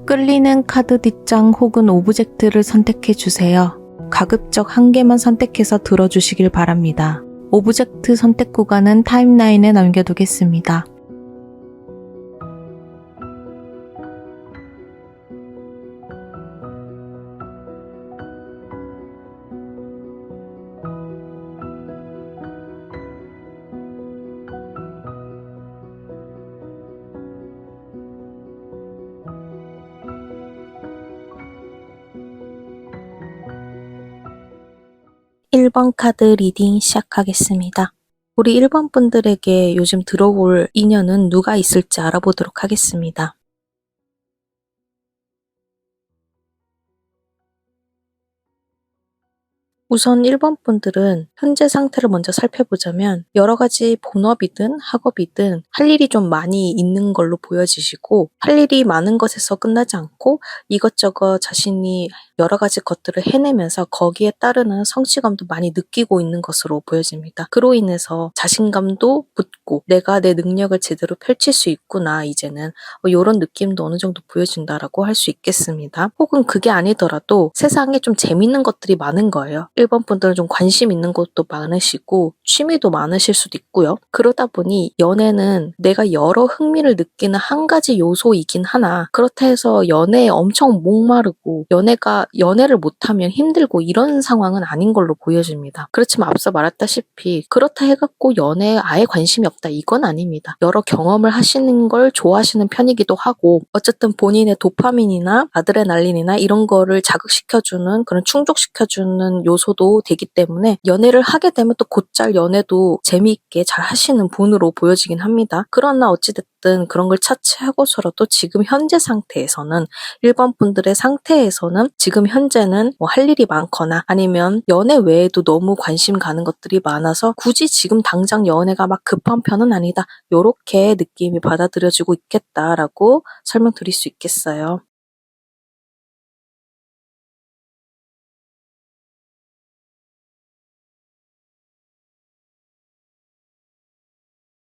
끌리는 카드 뒷장 혹은 오브젝트를 선택해 주세요. 가급적 한 개만 선택해서 들어주시길 바랍니다. 오브젝트 선택 구간은 타임라인에 남겨두겠습니다. (1번) 카드 리딩 시작하겠습니다. 우리 1번 분들에게 요즘 들어올 인연은 누가 있을지 알아보도록 하겠습니다. 우선 1번 분들은 현재 상태를 먼저 살펴보자면 여러 가지 본업이든 학업이든 할 일이 좀 많이 있는 걸로 보여지시고, 할 일이 많은 것에서 끝나지 않고 이것저것 자신이 여러 가지 것들을 해내면서 거기에 따르는 성취감도 많이 느끼고 있는 것으로 보여집니다. 그로 인해서 자신감도 붙고 내가 내 능력을 제대로 펼칠 수 있구나, 이제는 이런 느낌도 어느 정도 보여진다라고 할 수 있겠습니다. 혹은 그게 아니더라도 세상에 좀 재밌는 것들이 많은 거예요. 1번 분들은 좀 관심 있는 것도 많으시고 취미도 많으실 수도 있고요. 그러다 보니 연애는 내가 여러 흥미를 느끼는 한 가지 요소이긴 하나, 그렇다 해서 연애에 엄청 목마르고 연애를 못하면 힘들고 이런 상황은 아닌 걸로 보여집니다. 그렇지만 앞서 말했다시피 그렇다 해갖고 연애에 아예 관심이 없다, 이건 아닙니다. 여러 경험을 하시는 걸 좋아하시는 편이기도 하고, 어쨌든 본인의 도파민이나 아드레날린이나 이런 거를 자극시켜주는, 그런 충족시켜주는 요소도 되기 때문에 연애를 하게 되면 또 곧잘 연애도 재미있게 잘 하시는 분으로 보여지긴 합니다. 그러나 어찌됐든 그런 걸 차치하고서라도 지금 현재 상태에서는 1번 분들의 상태에서는 지금 현재는 할 일이 많거나 아니면 연애 외에도 너무 관심 가는 것들이 많아서 굳이 지금 당장 연애가 막 급한 편은 아니다, 요렇게 느낌이 받아들여지고 있겠다라고 설명드릴 수 있겠어요.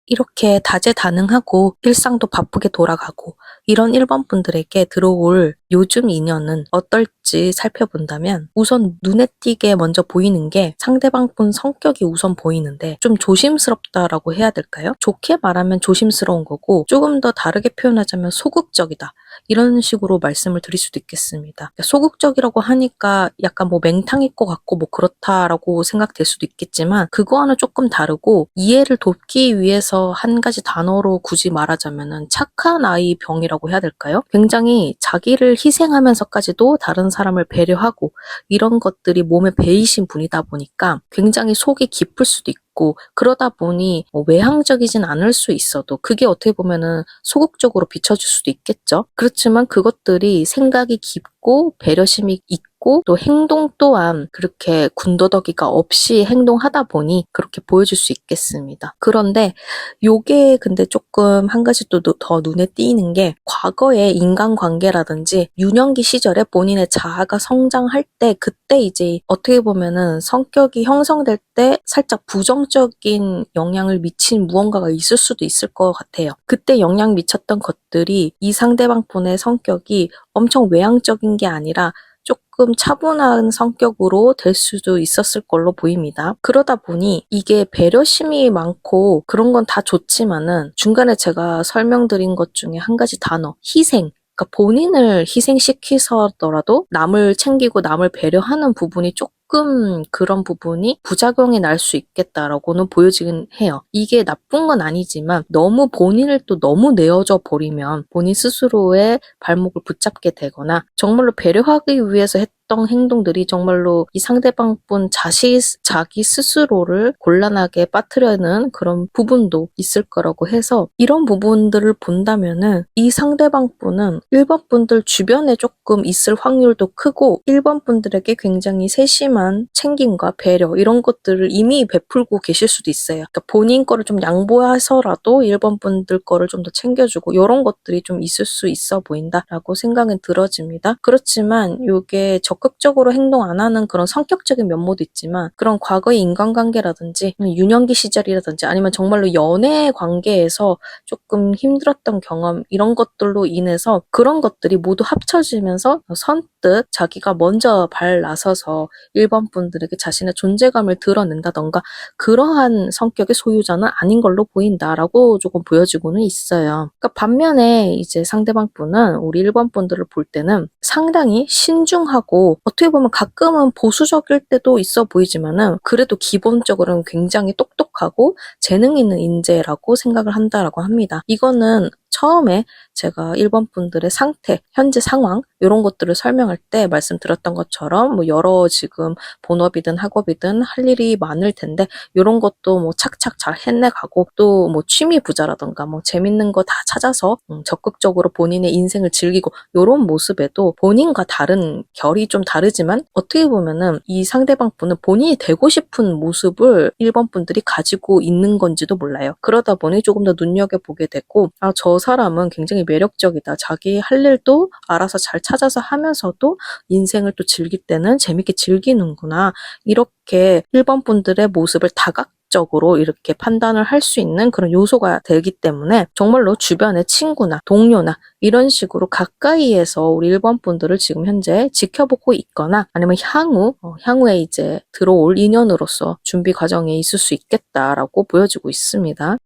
이렇게 다재다능하고 일상도 바쁘게 돌아가고 이런 1번 분들에게 들어올 요즘 인연은 어떨지 살펴본다면, 우선 눈에 띄게 먼저 보이는 게 상대방 분 성격이 우선 보이는데 좀 조심스럽다라고 해야 될까요? 좋게 말하면 조심스러운 거고, 조금 더 다르게 표현하자면 소극적이다, 이런 식으로 말씀을 드릴 수도 있겠습니다. 소극적이라고 하니까 약간 맹탕일 것 같고 그렇다라고 생각될 수도 있겠지만, 그거와는 조금 다르고, 이해를 돕기 위해서 한 가지 단어로 굳이 말하자면은 착한 아이 병이라고 해야 될까요? 굉장히 자기를 희생하면서까지도 다른 사람을 배려하고 이런 것들이 몸에 배이신 분이다 보니까 굉장히 속이 깊을 수도 있고, 그러다 보니 외향적이진 않을 수 있어도 그게 어떻게 보면은 소극적으로 비춰질 수도 있겠죠. 그렇지만 그것들이 생각이 깊고 배려심이 있고 또 행동 또한 그렇게 군더더기가 없이 행동하다 보니 그렇게 보여줄 수 있겠습니다. 그런데 요게 근데 조금 한 가지 또 더 눈에 띄는 게, 과거의 인간관계라든지 유년기 시절에 본인의 자아가 성장할 때, 그때 이제 어떻게 보면은 성격이 형성될 때 살짝 부정적인 영향을 미친 무언가가 있을 수도 있을 것 같아요. 그때 영향 미쳤던 것들이 이 상대방 분의 성격이 엄청 외향적인 게 아니라 조금 차분한 성격으로 될 수도 있었을 걸로 보입니다. 그러다 보니 이게 배려심이 많고 그런 건 다 좋지만은 중간에 제가 설명드린 것 중에 한 가지 단어, 희생. 그러니까 본인을 희생시키서더라도 남을 챙기고 남을 배려하는 부분이 조금, 그런 부분이 부작용이 날 수 있겠다라고는 보여지긴 해요. 이게 나쁜 건 아니지만 너무 본인을 또 너무 내어줘 버리면 본인 스스로의 발목을 붙잡게 되거나, 정말로 배려하기 위해서 했던 행동들이 정말로 이 상대방 분 자기 스스로를 곤란하게 빠뜨려는 그런 부분도 있을 거라고 해서, 이런 부분들을 본다면은 이 상대방 분은 1번 분들 주변에 조금 있을 확률도 크고, 1번 분들에게 굉장히 세심한 챙김과 배려 이런 것들을 이미 베풀고 계실 수도 있어요. 그러니까 본인 거를 좀 양보해서라도 1번 분들 거를 좀 더 챙겨주고 이런 것들이 좀 있을 수 있어 보인다라고 생각은 들어집니다. 그렇지만 이게 적극적으로 행동 안 하는 그런 성격적인 면모도 있지만 그런 과거의 인간관계라든지 유년기 시절이라든지 아니면 정말로 연애 관계에서 조금 힘들었던 경험 이런 것들로 인해서 그런 것들이 모두 합쳐지면서 선뜻 자기가 먼저 발 나서서 일반 분들에게 자신의 존재감을 드러낸다던가 그러한 성격의 소유자는 아닌 걸로 보인다라고 조금 보여지고는 있어요. 그러니까 반면에 이제 상대방 분은 우리 1번 분들을 볼 때는 상당히 신중하고 어떻게 보면 가끔은 보수적일 때도 있어 보이지만은 그래도 기본적으로는 굉장히 똑똑하고 재능 있는 인재라고 생각을 한다라고 합니다. 이거는 처음에 제가 1번 분들의 상태, 현재 상황 이런 것들을 설명할 때 말씀드렸던 것처럼 뭐 여러 지금 본업이든 학업이든 할 일이 많을 텐데 이런 것도 뭐 착착 잘 해내가고 또 뭐 취미 부자라던가 뭐 재밌는 거 다 찾아서 적극적으로 본인의 인생을 즐기고 이런 모습에도 본인과 다른 결이 좀 다르지만 어떻게 보면은 이 상대방 분은 본인이 되고 싶은 모습을 1번 분들이 가지고 있는 건지도 몰라요. 그러다 보니 조금 더 눈여겨보게 되고 저 사람은 굉장히 매력적이다. 자기 할 일도 알아서 잘 찾아서 하면서도 인생을 또 즐길 때는 재밌게 즐기는구나. 이렇게 1번 분들의 모습을 다각적으로 이렇게 판단을 할 수 있는 그런 요소가 되기 때문에 정말로 주변의 친구나 동료나 이런 식으로 가까이에서 우리 1번 분들을 지금 현재 지켜보고 있거나 아니면 향후에 이제 들어올 인연으로서 준비 과정에 있을 수 있겠다라고 보여지고 있습니다.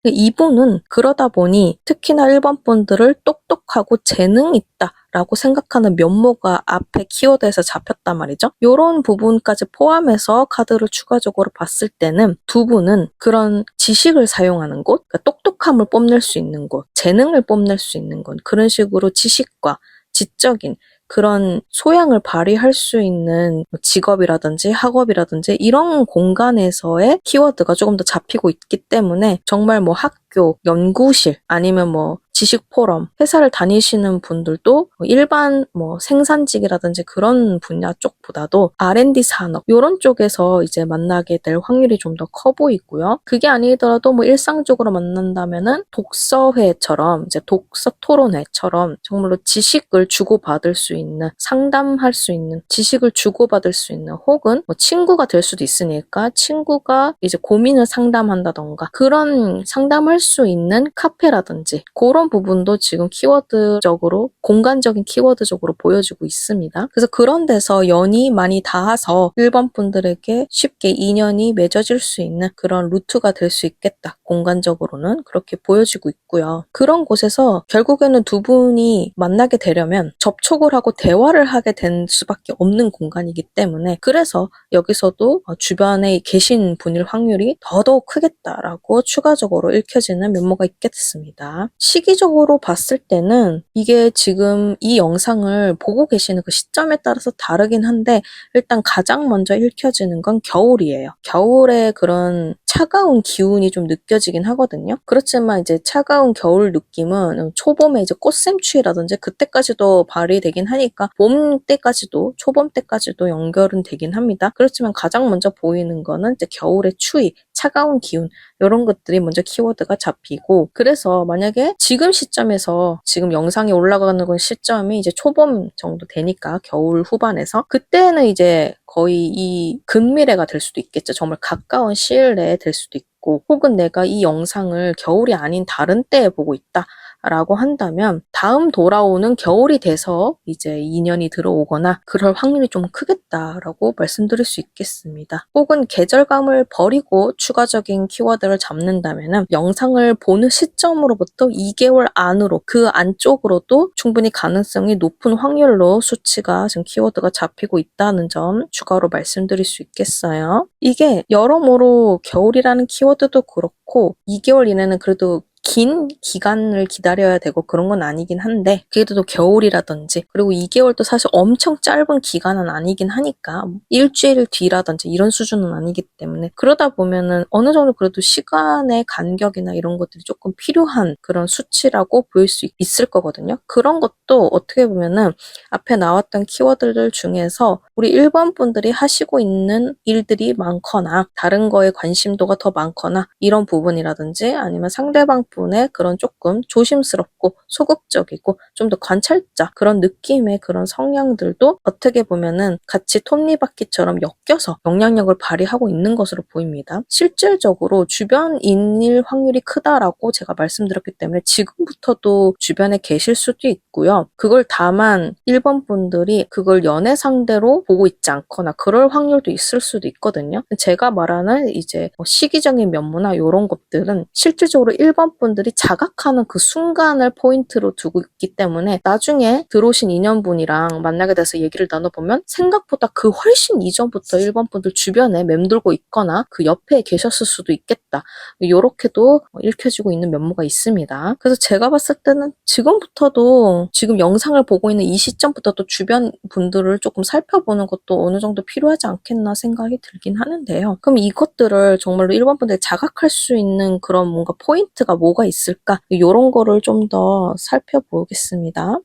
이분은 그러다 보니 특히나 1번 분들을 똑똑하고 재능 있다라고 생각하는 면모가 앞에 키워드에서 잡혔단 말이죠. 이런 부분까지 포함해서 카드를 추가적으로 봤을 때는 두 분은 그런 지식을 사용하는 곳, 그러니까 똑똑함을 뽐낼 수 있는 곳, 재능을 뽐낼 수 있는 곳, 그런 식으로 지식과 지적인 그런 소양을 발휘할 수 있는 직업이라든지 학업이라든지 이런 공간에서의 키워드가 조금 더 잡히고 있기 때문에 정말 뭐 학교, 연구실 아니면 뭐 지식 포럼, 회사를 다니시는 분들도 일반 뭐 생산직이라든지 그런 분야 쪽보다도 R&D 산업 이런 쪽에서 이제 만나게 될 확률이 좀 더 커 보이고요. 그게 아니더라도 뭐 일상적으로 만난다면은 독서회처럼 이제 독서 토론회처럼 정말로 지식을 주고받을 수 있는 상담할 수 있는 지식을 주고받을 수 있는 혹은 뭐 친구가 될 수도 있으니까 친구가 이제 고민을 상담한다던가 그런 상담할 수 있는 카페라든지 그런 부분도 지금 키워드적으로 공간적인 키워드적으로 보여지고 있습니다. 그래서 그런 데서 연이 많이 닿아서 1번 분들에게 쉽게 인연이 맺어질 수 있는 그런 루트가 될 수 있겠다. 공간적으로는 그렇게 보여지고 있고요. 그런 곳에서 결국에는 두 분이 만나게 되려면 접촉을 하고 대화를 하게 된 수밖에 없는 공간이기 때문에 그래서 여기서도 주변에 계신 분일 확률이 더더욱 크겠다라고 추가적으로 읽혀지는 면모가 있겠습니다. 시기적으로 봤을 때는 이게 지금 이 영상을 보고 계시는 그 시점에 따라서 다르긴 한데 일단 가장 먼저 읽혀지는 건 겨울이에요. 겨울에 그런 차가운 기운이 좀 느껴지긴 하거든요. 그렇지만 이제 차가운 겨울 느낌은 초봄에 이제 꽃샘추위라든지 그때까지도 발휘되긴 하니까 봄 때까지도 초봄 때까지도 연결은 되긴 합니다. 그렇지만 가장 먼저 보이는 거는 이제 겨울의 추위, 차가운 기운 이런 것들이 먼저 키워드가 잡히고 그래서 만약에 지금 시점에서 지금 영상이 올라가는 건 시점이 이제 초봄 정도 되니까 겨울 후반에서 그때는 이제 거의 이 근미래가 될 수도 있겠죠. 정말 가까운 시일 내에 될 수도 있고 혹은 내가 이 영상을 겨울이 아닌 다른 때에 보고 있다. 라고 한다면 다음 돌아오는 겨울이 돼서 이제 인연이 들어오거나 그럴 확률이 좀 크겠다라고 말씀드릴 수 있겠습니다. 혹은 계절감을 버리고 추가적인 키워드를 잡는다면 영상을 보는 시점으로부터 2개월 안으로 그 안쪽으로도 충분히 가능성이 높은 확률로 수치가 지금 키워드가 잡히고 있다는 점 추가로 말씀드릴 수 있겠어요. 이게 여러모로 겨울이라는 키워드도 그렇고 2개월 이내는 그래도 긴 기간을 기다려야 되고 그런 건 아니긴 한데 그래도 겨울이라든지 그리고 2개월도 사실 엄청 짧은 기간은 아니긴 하니까 일주일 뒤라든지 이런 수준은 아니기 때문에 그러다 보면은 어느 정도 그래도 시간의 간격이나 이런 것들이 조금 필요한 그런 수치라고 보일 수 있을 거거든요. 그런 것도 어떻게 보면은 앞에 나왔던 키워드들 중에서 우리 1번 분들이 하시고 있는 일들이 많거나 다른 거에 관심도가 더 많거나 이런 부분이라든지 아니면 상대방 분의 그런 조금 조심스럽고 소극적이고 좀 더 관찰자 그런 느낌의 그런 성향들도 어떻게 보면은 같이 톱니바퀴처럼 엮여서 영향력을 발휘하고 있는 것으로 보입니다. 실질적으로 주변인일 확률이 크다라고 제가 말씀드렸기 때문에 지금부터도 주변에 계실 수도 있고요. 그걸 다만 1번 분들이 그걸 연애 상대로 보고 있지 않거나 그럴 확률도 있을 수도 있거든요. 제가 말하는 이제 시기적인 면모나 이런 것들은 실질적으로 1번 분들이 자각하는 그 순간을 포인트로 두고 있기 때문에 나중에 들어오신 인연분이랑 만나게 돼서 얘기를 나눠보면 생각보다 그 훨씬 이전부터 1번 분들 주변에 맴돌고 있거나 그 옆에 계셨을 수도 있겠다. 이렇게도 읽혀지고 있는 면모가 있습니다. 그래서 제가 봤을 때는 지금부터도 지금 영상을 보고 있는 이 시점부터도 주변 분들을 조금 살펴보는 것도 어느 정도 필요하지 않겠나 생각이 들긴 하는데요. 그럼 이것들을 정말로 1번 분들이 자각할 수 있는 그런 뭔가 포인트가 뭐가 있을까? 이런 거를 좀 더 살펴보겠습니다.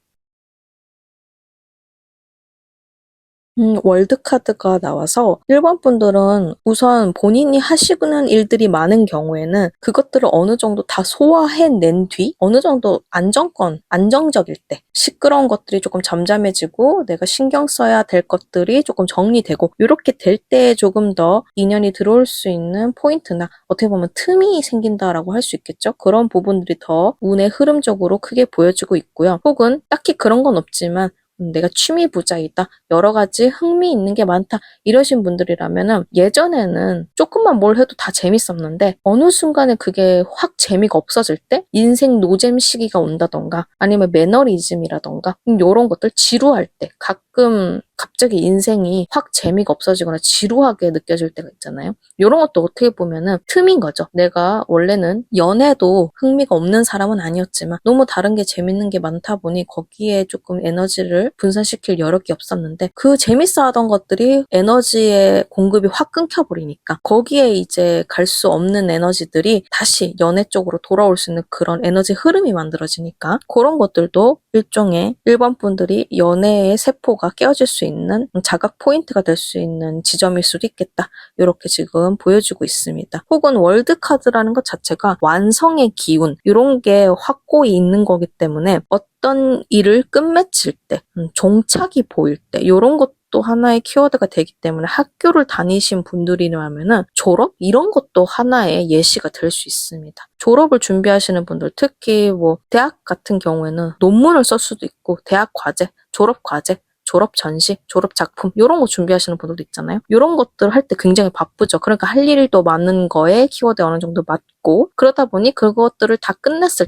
월드카드가 나와서 1번 분들은 우선 본인이 하시는 일들이 많은 경우에는 그것들을 어느 정도 다 소화해낸 뒤 어느 정도 안정적일 때 시끄러운 것들이 조금 잠잠해지고 내가 신경 써야 될 것들이 조금 정리되고 이렇게 될 때 조금 더 인연이 들어올 수 있는 포인트나 어떻게 보면 틈이 생긴다라고 할 수 있겠죠. 그런 부분들이 더 운의 흐름적으로 크게 보여지고 있고요. 혹은 딱히 그런 건 없지만 내가 취미 부자이다. 여러 가지 흥미 있는 게 많다. 이러신 분들이라면은 예전에는 조금만 뭘 해도 다 재밌었는데 어느 순간에 그게 확 재미가 없어질 때 인생 노잼 시기가 온다던가 아니면 매너리즘이라던가 이런 것들 지루할 때 가끔 갑자기 인생이 확 재미가 없어지거나 지루하게 느껴질 때가 있잖아요. 이런 것도 어떻게 보면은 틈인 거죠. 내가 원래는 연애도 흥미가 없는 사람은 아니었지만 너무 다른 게 재밌는 게 많다 보니 거기에 조금 에너지를 분산시킬 여력이 없었는데 그 재밌어 하던 것들이 에너지의 공급이 확 끊겨버리니까 거기에 이제 갈 수 없는 에너지들이 다시 연애 쪽으로 돌아올 수 있는 그런 에너지 흐름이 만들어지니까 그런 것들도 일종의 1번 분들이 연애의 세포가 깨어질 수 있는 자각 포인트가 될 수 있는 지점일 수도 있겠다. 이렇게 지금 보여주고 있습니다. 혹은 월드카드라는 것 자체가 완성의 기운 이런 게 확고히 있는 거기 때문에 어떤 일을 끝맺힐 때, 종착이 보일 때 이런 것도 하나의 키워드가 되기 때문에 학교를 다니신 분들이라면은 졸업 이런 것도 하나의 예시가 될 수 있습니다. 졸업을 준비하시는 분들 특히 뭐 대학 같은 경우에는 논문을 쓸 수도 있고 대학 과제, 졸업 과제 졸업 전시, 졸업 작품 이런 거 준비하시는 분들도 있잖아요. 이런 것들 할 때 굉장히 바쁘죠. 그러니까 할 일이 또 많은 거에 키워드에 어느 정도 맞고 그러다 보니 그것들을 다 끝냈을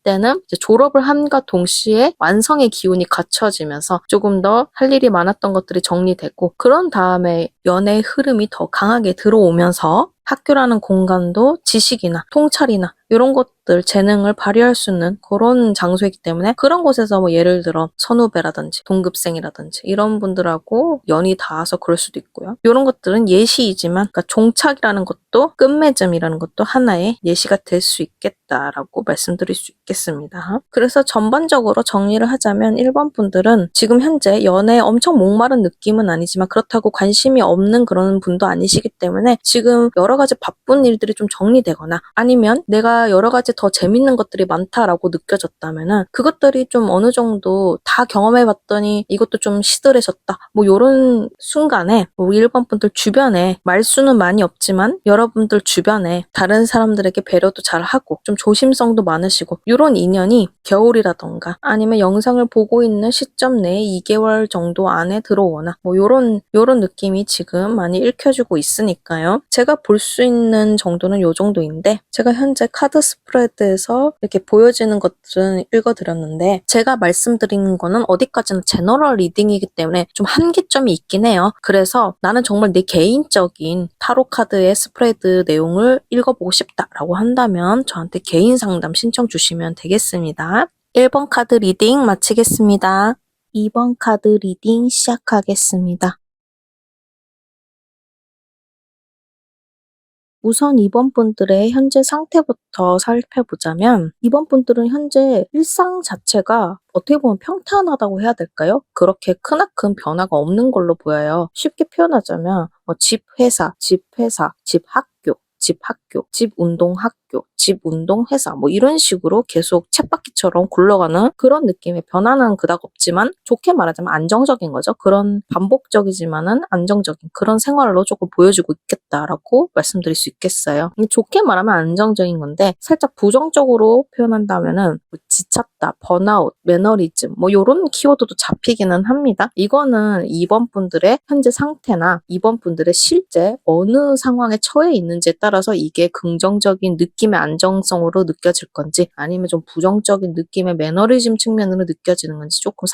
때는 이제 졸업을 함과 동시에 완성의 기운이 갖춰지면서 조금 더 할 일이 많았던 것들이 정리되고 그런 다음에 연애의 흐름이 더 강하게 들어오면서 학교라는 공간도 지식이나 통찰이나 이런 것들 재능을 발휘할 수 있는 그런 장소이기 때문에 그런 곳에서 뭐 예를 들어 선후배라든지 동급생이라든지 이런 분들하고 연이 닿아서 그럴 수도 있고요. 이런 것들은 예시이지만 그러니까 종착이라는 것도 끝맺음이라는 것도 하나의 예시가 될 수 있겠다라고 말씀드릴 수 있겠습니다. 그래서 전반적으로 정리를 하자면 1번 분들은 지금 현재 연애에 엄청 목마른 느낌은 아니지만 그렇다고 관심이 없는 그런 분도 아니시기 때문에 지금 여러 가지 바쁜 일들이 좀 정리되거나 아니면 내가 여러 가지 더 재밌는 것들이 많다라고 느껴졌다면은 그것들이 좀 어느 정도 다 경험해봤더니 이것도 좀 시들해졌다. 뭐 이런 순간에 뭐 1번 분들 주변에 말수는 많이 없지만 여러분들 주변에 다른 사람들에게 배려도 잘하고 좀 조심성도 많으시고 이런 인연이 겨울이라던가 아니면 영상을 보고 있는 시점 내에 2개월 정도 안에 들어오거나 뭐 이런 느낌이 지금 많이 읽혀지고 있으니까요. 제가 볼 수 있는 정도는 이 정도인데 제가 현재 카드 스프레드에서 이렇게 보여지는 것들은 읽어드렸는데 제가 말씀드리는 거는 어디까지나 제너럴 리딩이기 때문에 좀 한계점이 있긴 해요. 그래서 나는 정말 내 개인적인 타로 카드의 스프레드 내용을 읽어보고 싶다라고 한다면 저한테 개인 상담 신청 주시면 되겠습니다. 1번 카드 리딩 마치겠습니다. 2번 카드 리딩 시작하겠습니다. 우선 2번 분들의 현재 상태부터 살펴보자면 2번 분들은 현재 일상 자체가 어떻게 보면 평탄하다고 해야 될까요? 그렇게 크나큰 변화가 없는 걸로 보여요. 쉽게 표현하자면 집, 회사, 집, 학교, 집 학교, 집 운동 학교, 집 운동 회사 뭐 이런 식으로 계속 쳇바퀴처럼 굴러가는 그런 느낌의 변화는 그닥 없지만 좋게 말하자면 안정적인 거죠. 그런 반복적이지만은 안정적인 그런 생활로 조금 보여주고 있겠다라고 말씀드릴 수 있겠어요. 좋게 말하면 안정적인 건데 살짝 부정적으로 표현한다면은 뭐 지쳤다, 번아웃, 매너리즘 뭐 이런 키워드도 잡히기는 합니다. 이거는 이번 분들의 현재 상태나 이번 분들의 실제 어느 상황에 처해 있는지에 따라서 이게 긍정적인 느낌의 안정성으로 느껴질 건지 아니면 좀 부정적인 느낌의 매너리즘 측면으로 느껴지는 건지 조금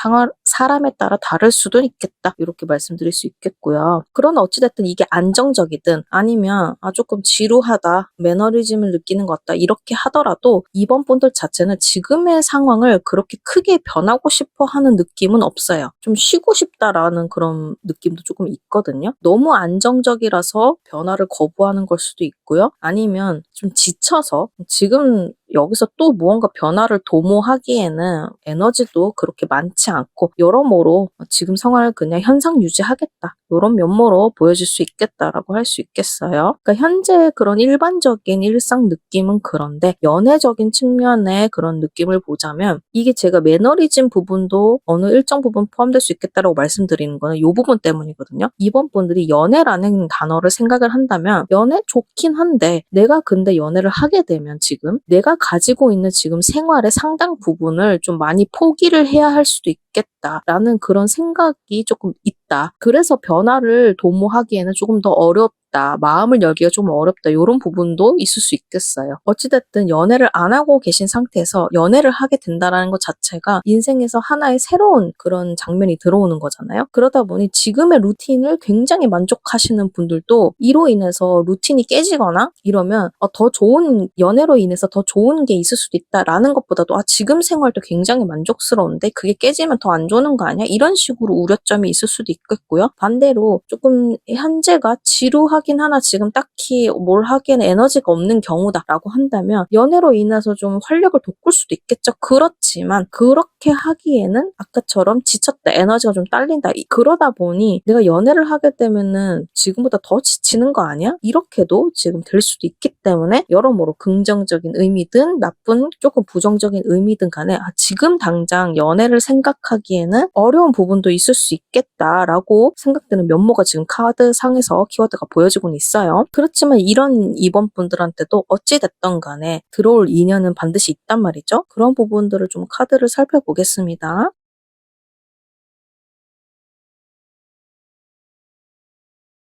사람에 따라 다를 수도 있겠다. 이렇게 말씀드릴 수 있겠고요. 그러나 어찌됐든 이게 안정적이든 아니면 조금 지루하다, 매너리즘을 느끼는 것 같다 이렇게 하더라도 이번 분들 자체는 지금의 상황을 그렇게 크게 변하고 싶어 하는 느낌은 없어요. 좀 쉬고 싶다라는 그런 느낌도 조금 있거든요. 너무 안정적이라서 변화를 거부하는 걸 수도 있고요. 아니면 좀 지쳐서 지금 여기서 또 무언가 변화를 도모하기에는 에너지도 그렇게 많지 않고 여러모로 지금 상황을 그냥 현상 유지하겠다. 이런 면모로 보여질 수 있겠다라고 할 수 있겠어요. 그러니까 현재 그런 일반적인 일상 느낌은 그런데 연애적인 측면의 그런 느낌을 보자면 이게 제가 매너리즘 부분도 어느 일정 부분 포함될 수 있겠다라고 말씀드리는 거는 이 부분 때문이거든요. 이번 분들이 연애라는 단어를 생각을 한다면 연애 좋긴 한데 내가 근데 연애를 하게 되면 지금 내가 가지고 있는 지금 생활의 상당 부분을 좀 많이 포기를 해야 할 수도 있겠다라는 그런 생각이 조금 있다. 그래서 변화를 도모하기에는 조금 더 어렵다. 마음을 열기가 좀 어렵다. 이런 부분도 있을 수 있겠어요. 어찌됐든 연애를 안 하고 계신 상태에서 연애를 하게 된다는 것 자체가 인생에서 하나의 새로운 그런 장면이 들어오는 거잖아요. 그러다 보니 지금의 루틴을 굉장히 만족하시는 분들도 이로 인해서 루틴이 깨지거나 이러면 더 좋은 연애로 인해서 더 좋은 게 있을 수도 있다라는 것보다도 지금 생활도 굉장히 만족스러운데 그게 깨지면 더 안 좋은 거 아니야? 이런 식으로 우려점이 있을 수도 있겠고요. 반대로 조금 현재가 지루하긴 하나 지금 딱히 뭘 하기에는 에너지가 없는 경우다라고 한다면 연애로 인해서 좀 활력을 돋굴 수도 있겠죠. 그렇지만 그렇게 하기에는 아까처럼 지쳤다, 에너지가 좀 딸린다. 그러다 보니 내가 연애를 하게 되면은 지금보다 더 지치는 거 아니야? 이렇게도 지금 될 수도 있기 때문에 여러모로 긍정적인 의미든 나쁜 조금 부정적인 의미든 간에 지금 당장 연애를 생각하기에는 어려운 부분도 있을 수 있겠다라고 생각되는 면모가 지금 카드상에서 키워드가 보여지고는 있어요. 그렇지만 이런 이번 분들한테도 어찌됐던 간에 들어올 인연은 반드시 있단 말이죠. 그런 부분들을 좀 카드를 살펴보겠습니다.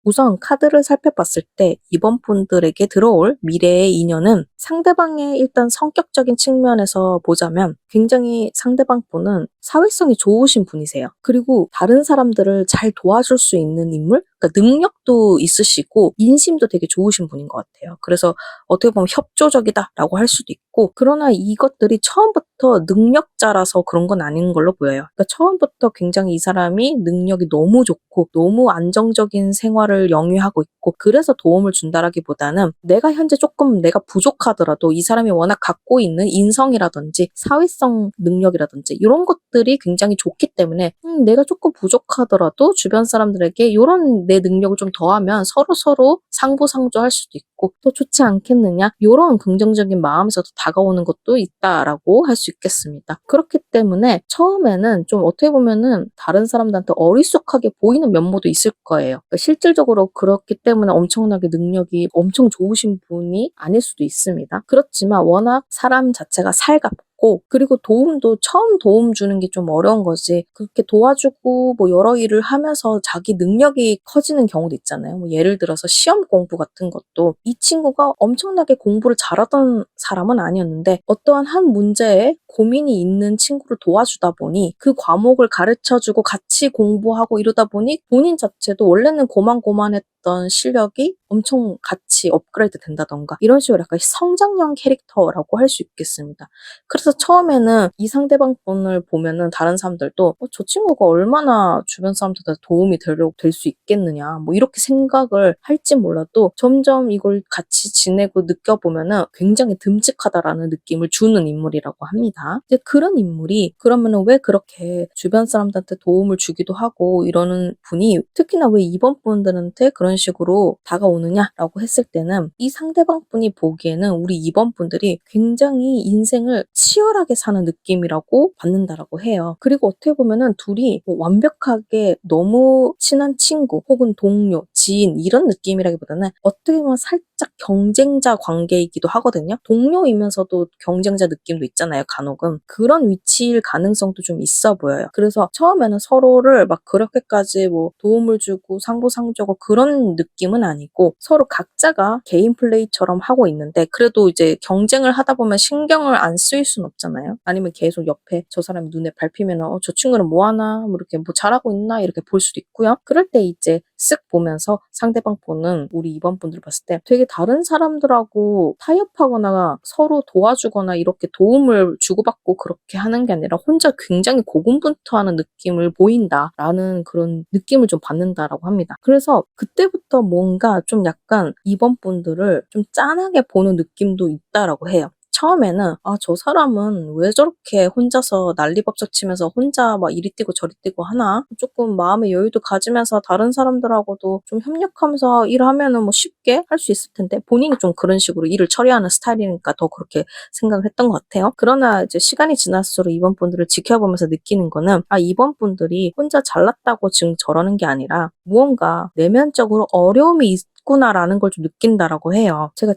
우선 카드를 살펴봤을 때 이번 분들에게 들어올 미래의 인연은 상대방의 일단 성격적인 측면에서 보자면 굉장히 상대방 분은 사회성이 좋으신 분이세요. 그리고 다른 사람들을 잘 도와줄 수 있는 인물? 그러니까 능력도 있으시고 인심도 되게 좋으신 분인 것 같아요. 그래서 어떻게 보면 협조적이다라고 할 수도 있고 그러나 이것들이 처음부터 능력자라서 그런 건 아닌 걸로 보여요. 그러니까 처음부터 굉장히 이 사람이 능력이 너무 좋고 너무 안정적인 생활을 영위하고 있고 그래서 도움을 준다라기보다는 내가 현재 조금 내가 부족하더라도 이 사람이 워낙 갖고 있는 인성이라든지 사회성 능력이라든지 이런 것들이 굉장히 좋기 때문에 내가 조금 부족하더라도 주변 사람들에게 이런 내 능력을 좀 더하면 서로서로 상부상조할 수도 있고 또 좋지 않겠느냐 이런 긍정적인 마음에서도 다가오는 것도 있다라고 할 수 있겠습니다. 그렇기 때문에 처음에는 좀 어떻게 보면은 다른 사람들한테 어리숙하게 보이는 면모도 있을 거예요. 그러니까 실질적으로 그렇기 때문에 엄청나게 능력이 엄청 좋으신 분이 아닐 수도 있습니다. 그렇지만 워낙 사람 자체가 살갑고 그리고 도움도 처음 도움 주는 게 좀 어려운 거지. 그렇게 도와주고 뭐 여러 일을 하면서 자기 능력이 커지는 경우도 있잖아요. 뭐 예를 들어서 시험 공부 같은 것도 이 친구가 엄청나게 공부를 잘하던 사람은 아니었는데 어떠한 한 문제에 고민이 있는 친구를 도와주다 보니 그 과목을 가르쳐주고 같이 공부하고 이러다 보니 본인 자체도 원래는 고만고만했던 실력이 엄청 같이 업그레이드 된다던가 이런 식으로 약간 성장형 캐릭터라고 할 수 있겠습니다. 그래서 처음에는 이 상대방 분을 보면은 다른 사람들도 저 친구가 얼마나 주변 사람들한테 도움이 될 수 있겠느냐 뭐 이렇게 생각을 할지 몰라도 점점 이걸 같이 지내고 느껴보면은 굉장히 듬직하다라는 느낌을 주는 인물이라고 합니다. 있다. 이제 그런 인물이 그러면은 왜 그렇게 주변 사람들한테 도움을 주기도 하고 이러는 분이 특히나 왜 이번 분들한테 그런 식으로 다가오느냐라고 했을 때는 이 상대방 분이 보기에는 우리 이번 분들이 굉장히 인생을 치열하게 사는 느낌이라고 받는다라고 해요. 그리고 어떻게 보면은 둘이 뭐 완벽하게 너무 친한 친구 혹은 동료, 지인 이런 느낌이라기보다는 어떻게 보면 살짝 경쟁자 관계이기도 하거든요. 동료이면서도 경쟁자 느낌도 있잖아요, 간혹은. 그런 위치일 가능성도 좀 있어 보여요. 그래서 처음에는 서로를 막 그렇게까지 뭐 도움을 주고 상부상조고 그런 느낌은 아니고 서로 각자가 개인 플레이처럼 하고 있는데 그래도 이제 경쟁을 하다 보면 신경을 안 쓰일 순 없잖아요. 아니면 계속 옆에 저 사람이 눈에 밟히면 저 친구는 뭐 하나 뭐 이렇게 뭐 잘하고 있나 이렇게 볼 수도 있고요. 그럴 때 이제 쓱 보면서 상대방 분은 우리 이번 분들 봤을 때 되게 다른 사람들하고 타협하거나 서로 도와주거나 이렇게 도움을 주고받고 그렇게 하는 게 아니라 혼자 굉장히 고군분투하는 느낌을 보인다라는 그런 느낌을 좀 받는다라고 합니다. 그래서 그때부터 뭔가 좀 약간 이번 분들을 좀 짠하게 보는 느낌도 있다라고 해요. 처음에는 저 사람은 왜 저렇게 혼자서 난리법석 치면서 혼자 막 이리 뛰고 저리 뛰고 하나? 조금 마음의 여유도 가지면서 다른 사람들하고도 좀 협력하면서 일하면은 뭐 쉽게 할 수 있을 텐데 본인이 좀 그런 식으로 일을 처리하는 스타일이니까 더 그렇게 생각을 했던 것 같아요. 그러나 이제 시간이 지날수록 이번 분들을 지켜보면서 느끼는 거는 이번 분들이 혼자 잘났다고 지금 저러는 게 아니라 무언가 내면적으로 어려움이 있구나라는 걸 좀 느낀다라고 해요. 제가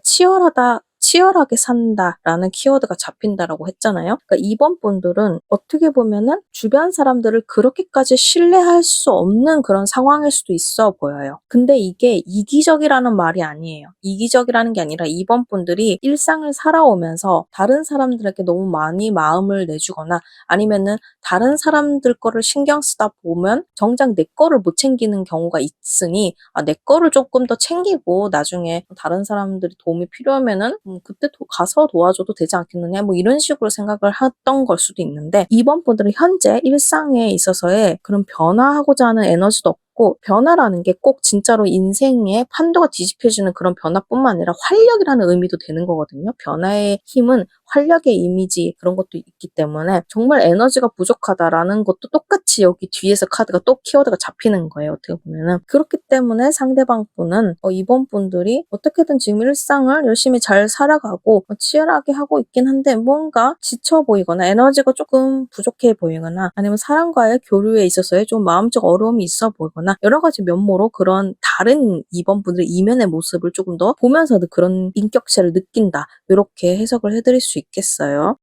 치열하게 산다라는 키워드가 잡힌다라고 했잖아요. 그러니까 이번 분들은 어떻게 보면은 주변 사람들을 그렇게까지 신뢰할 수 없는 그런 상황일 수도 있어 보여요. 근데 이게 이기적이라는 말이 아니에요. 이기적이라는 게 아니라 이번 분들이 일상을 살아오면서 다른 사람들에게 너무 많이 마음을 내주거나 아니면은 다른 사람들 거를 신경 쓰다 보면 정작 내 거를 못 챙기는 경우가 있으니 내 거를 조금 더 챙기고 나중에 다른 사람들이 도움이 필요하면은 그때 가서 도와줘도 되지 않겠느냐 뭐 이런 식으로 생각을 했던 걸 수도 있는데 이번 분들은 현재 일상에 있어서의 그런 변화하고자 하는 에너지도 없고 변화라는 게 꼭 진짜로 인생의 판도가 뒤집혀지는 그런 변화뿐만 아니라 활력이라는 의미도 되는 거거든요. 변화의 힘은 활력의 이미지 그런 것도 있기 때문에 정말 에너지가 부족하다라는 것도 똑같이 여기 뒤에서 카드가 또 키워드가 잡히는 거예요. 어떻게 보면은. 그렇기 때문에 상대방 분은 이번 분들이 어떻게든 지금 일상을 열심히 잘 살아가고 치열하게 하고 있긴 한데 뭔가 지쳐 보이거나 에너지가 조금 부족해 보이거나 아니면 사람과의 교류에 있어서의 좀 마음적 어려움이 있어 보이거나 여러 가지 면모로 그런 다른 이번 분들의 이면의 모습을 조금 더 보면서도 그런 인격체를 느낀다. 이렇게 해석을 해드릴 수 있겠어요.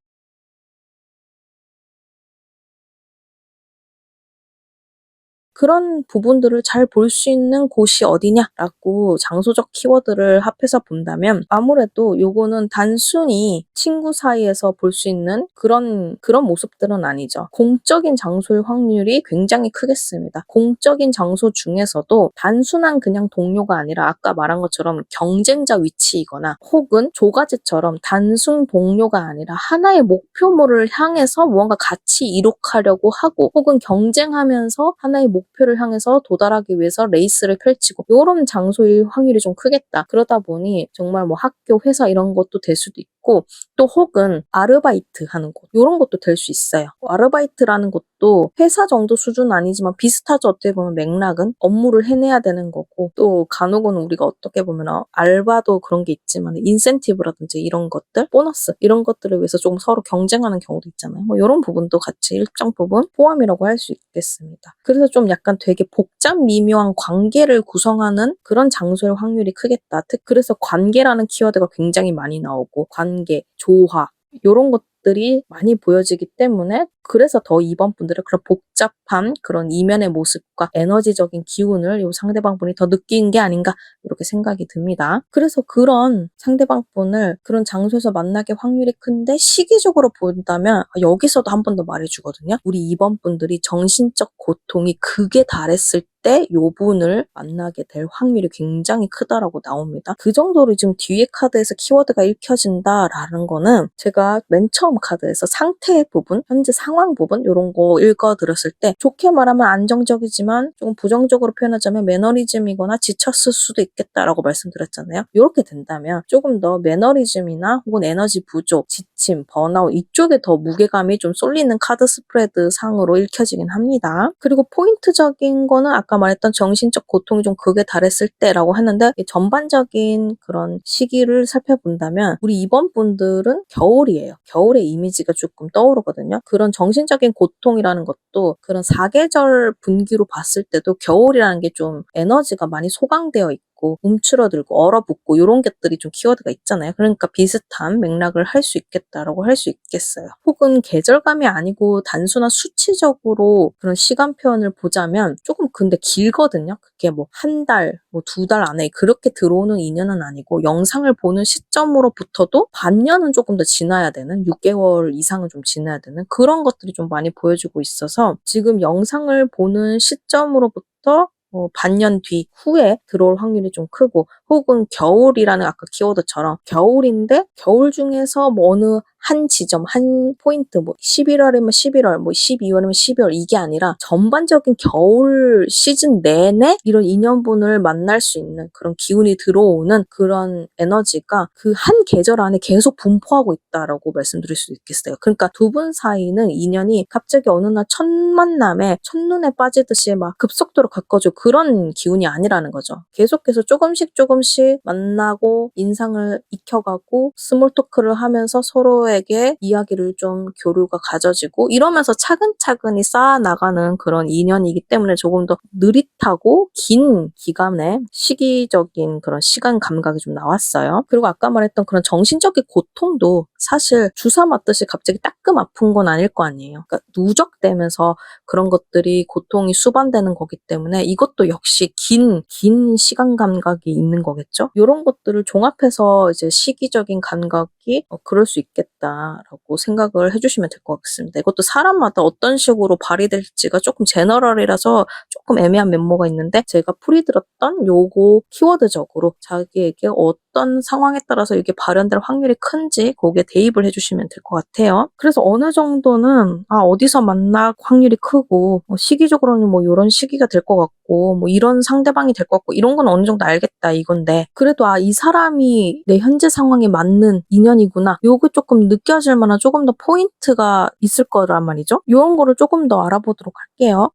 그런 부분들을 잘 볼 수 있는 곳이 어디냐라고 장소적 키워드를 합해서 본다면 아무래도 요거는 단순히 친구 사이에서 볼 수 있는 그런 모습들은 아니죠. 공적인 장소일 확률이 굉장히 크겠습니다. 공적인 장소 중에서도 단순한 그냥 동료가 아니라 아까 말한 것처럼 경쟁자 위치이거나 혹은 조가제처럼 단순 동료가 아니라 하나의 목표물을 향해서 무언가 같이 이룩하려고 하고 혹은 경쟁하면서 하나의 목표를 향해서 도달하기 위해서 레이스를 펼치고 이런 장소일 확률이 좀 크겠다. 그러다 보니 정말 뭐 학교, 회사 이런 것도 될 수도 있고 또 혹은 아르바이트 하는 곳 이런 것도 될 수 있어요. 아르바이트라는 것도 회사 정도 수준은 아니지만 비슷하죠. 어떻게 보면 맥락은 업무를 해내야 되는 거고 또 간혹은 우리가 어떻게 보면 알바도 그런 게 있지만 인센티브라든지 이런 것들, 보너스 이런 것들을 위해서 조금 서로 경쟁하는 경우도 있잖아요. 뭐 이런 부분도 같이 일정 부분 포함이라고 할 수 있겠습니다. 그래서 좀 약간 되게 복잡 미묘한 관계를 구성하는 그런 장소일 확률이 크겠다. 그래서 관계라는 키워드가 굉장히 많이 나오고 관계, 조화 이런 것들이 많이 보여지기 때문에 그래서 더 이번 분들은 그런 복잡한 그런 이면의 모습과 에너지적인 기운을 이 상대방 분이 더 느낀 게 아닌가 이렇게 생각이 듭니다. 그래서 그런 상대방 분을 그런 장소에서 만나게 확률이 큰데 시기적으로 본다면 여기서도 한 번 더 말해주거든요. 우리 이번 분들이 정신적 고통이 극에 달했을 때 요 분을 만나게 될 확률이 굉장히 크다라고 나옵니다. 그 정도로 지금 뒤에 카드에서 키워드가 읽혀진다라는 거는 제가 맨 처음 카드에서 상태 부분, 현재 상황 상황 부분 이런 거 읽어드렸을 때 좋게 말하면 안정적이지만 조금 부정적으로 표현하자면 매너리즘이거나 지쳤을 수도 있겠다라고 말씀드렸잖아요. 이렇게 된다면 조금 더 매너리즘이나 혹은 에너지 부족, 지침, 번아웃 이쪽에 더 무게감이 좀 쏠리는 카드 스프레드 상으로 읽혀지긴 합니다. 그리고 포인트적인 거는 아까 말했던 정신적 고통이 좀 극에 달했을 때라고 했는데 전반적인 그런 시기를 살펴본다면 우리 이번 분들은 겨울이에요. 겨울의 이미지가 조금 떠오르거든요. 그런 정신적인 고통이라는 것도 그런 사계절 분기로 봤을 때도 겨울이라는 게 좀 에너지가 많이 소강되어 있고 움츠러들고 얼어붙고 이런 것들이 좀 키워드가 있잖아요. 그러니까 비슷한 맥락을 할 수 있겠다라고 할 수 있겠어요. 혹은 계절감이 아니고 단순한 수치적으로 그런 시간 표현을 보자면 조금 근데 길거든요. 그게 뭐 한 달, 뭐 두 달 안에 그렇게 들어오는 인연은 아니고 영상을 보는 시점으로부터도 반년은 조금 더 지나야 되는 6개월 이상은 좀 지나야 되는 그런 것들이 좀 많이 보여주고 있어서 지금 영상을 보는 시점으로부터 반년 뒤 후에 들어올 확률이 좀 크고 혹은 겨울이라는 아까 키워드처럼 겨울인데 겨울 중에서 뭐 어느 한 지점, 한 포인트, 뭐 11월이면 11월, 뭐 12월이면 12월 이게 아니라 전반적인 겨울 시즌 내내 이런 인연분을 만날 수 있는 그런 기운이 들어오는 그런 에너지가 그 한 계절 안에 계속 분포하고 있다라고 말씀드릴 수 있겠어요. 그러니까 두 분 사이는 인연이 갑자기 어느 날 첫 만남에 첫눈에 빠지듯이 막 급속도로 가까워지고 그런 기운이 아니라는 거죠. 계속해서 조금씩 만나고 인상을 익혀가고 스몰 토크를 하면서 서로에게 이야기를 좀 교류가 가져지고 이러면서 차근차근히 쌓아나가는 그런 인연이기 때문에 조금 더 느릿하고 긴 기간의 시기적인 그런 시간 감각이 좀 나왔어요. 그리고 아까 말했던 그런 정신적인 고통도 사실 주사 맞듯이 갑자기 따끔 아픈 건 아닐 거 아니에요. 그러니까 누적되면서 그런 것들이 고통이 수반되는 거기 때문에 이것도 역시 긴 시간 감각이 있는 거겠죠? 이런 것들을 종합해서 이제 시기적인 감각이 그럴 수 있겠다라고 생각을 해주시면 될 것 같습니다. 이것도 사람마다 어떤 식으로 발휘될지가 조금 제너럴이라서 조금 애매한 면모가 있는데 제가 풀이들었던 요거 키워드적으로 자기에게 어떤 상황에 따라서 이게 발현될 확률이 큰지 거기에 대입을 해주시면 될 것 같아요. 그래서 어느 정도는 어디서 만날 확률이 크고 시기적으로는 뭐 이런 시기가 될 것 같고 뭐 이런 상대방이 될 것 같고 이런 건 어느 정도 알겠다 이건데 그래도 이 사람이 내 현재 상황에 맞는 인연이구나 요거 조금 느껴질 만한 조금 더 포인트가 있을 거란 말이죠. 이런 거를 조금 더 알아보도록 할게요.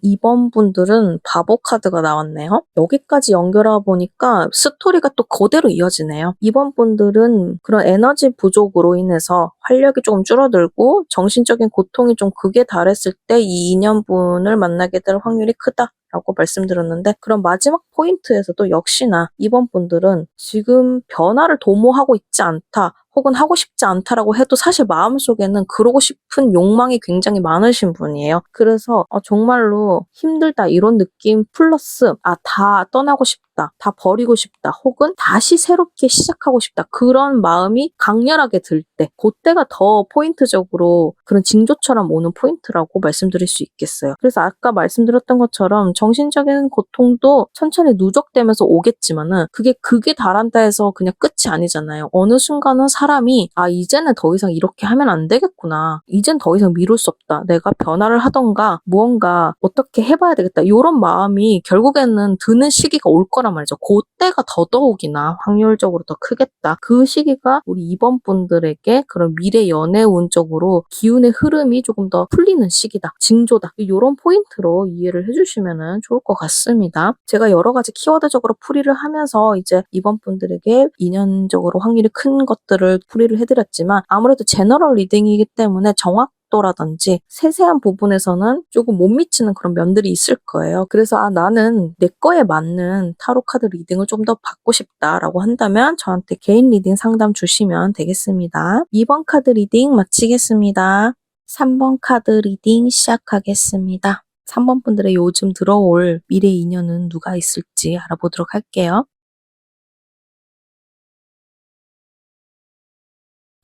2번 분들은 바보 카드가 나왔네요. 여기까지 연결하고 보니까 스토리가 또 그대로 이어지네요. 2번 분들은 그런 에너지 부족으로 인해서 활력이 조금 줄어들고 정신적인 고통이 좀 극에 달했을 때 이 인연분을 만나게 될 확률이 크다라고 말씀드렸는데 그런 마지막 포인트에서도 역시나 2번 분들은 지금 변화를 도모하고 있지 않다. 혹은 하고 싶지 않다라고 해도 사실 마음속에는 그러고 싶은 욕망이 굉장히 많으신 분이에요. 그래서 정말로 힘들다 이런 느낌 플러스 다 떠나고 싶다. 다 버리고 싶다. 혹은 다시 새롭게 시작하고 싶다. 그런 마음이 강렬하게 들 때, 그때가 더 포인트적으로 그런 징조처럼 오는 포인트라고 말씀드릴 수 있겠어요. 그래서 아까 말씀드렸던 것처럼 정신적인 고통도 천천히 누적되면서 오겠지만은 그게 극에 달한다 해서 그냥 끝이 아니잖아요. 어느 순간은 사람이 이제는 더 이상 이렇게 하면 안 되겠구나. 이젠 더 이상 미룰 수 없다. 내가 변화를 하던가 무언가 어떻게 해봐야 되겠다. 이런 마음이 결국에는 드는 시기가 올 거란 말이죠. 그때가 더더욱이나 확률적으로 더 크겠다. 그 시기가 우리 이번 분들에게 그런 미래 연애 운적으로 기운의 흐름이 조금 더 풀리는 시기다. 징조다. 이런 포인트로 이해를 해주시면 좋을 것 같습니다. 제가 여러 가지 키워드적으로 풀이를 하면서 이제 이번 분들에게 인연적으로 확률이 큰 것들을 풀이를 해드렸지만 아무래도 제너럴 리딩이기 때문에 정확도라든지 세세한 부분에서는 조금 못 미치는 그런 면들이 있을 거예요. 그래서 나는 내 거에 맞는 타로 카드 리딩을 좀 더 받고 싶다라고 한다면 저한테 개인 리딩 상담 주시면 되겠습니다. 2번 카드 리딩 마치겠습니다. 3번 카드 리딩 시작하겠습니다. 3번 분들의 요즘 들어올 미래 인연은 누가 있을지 알아보도록 할게요.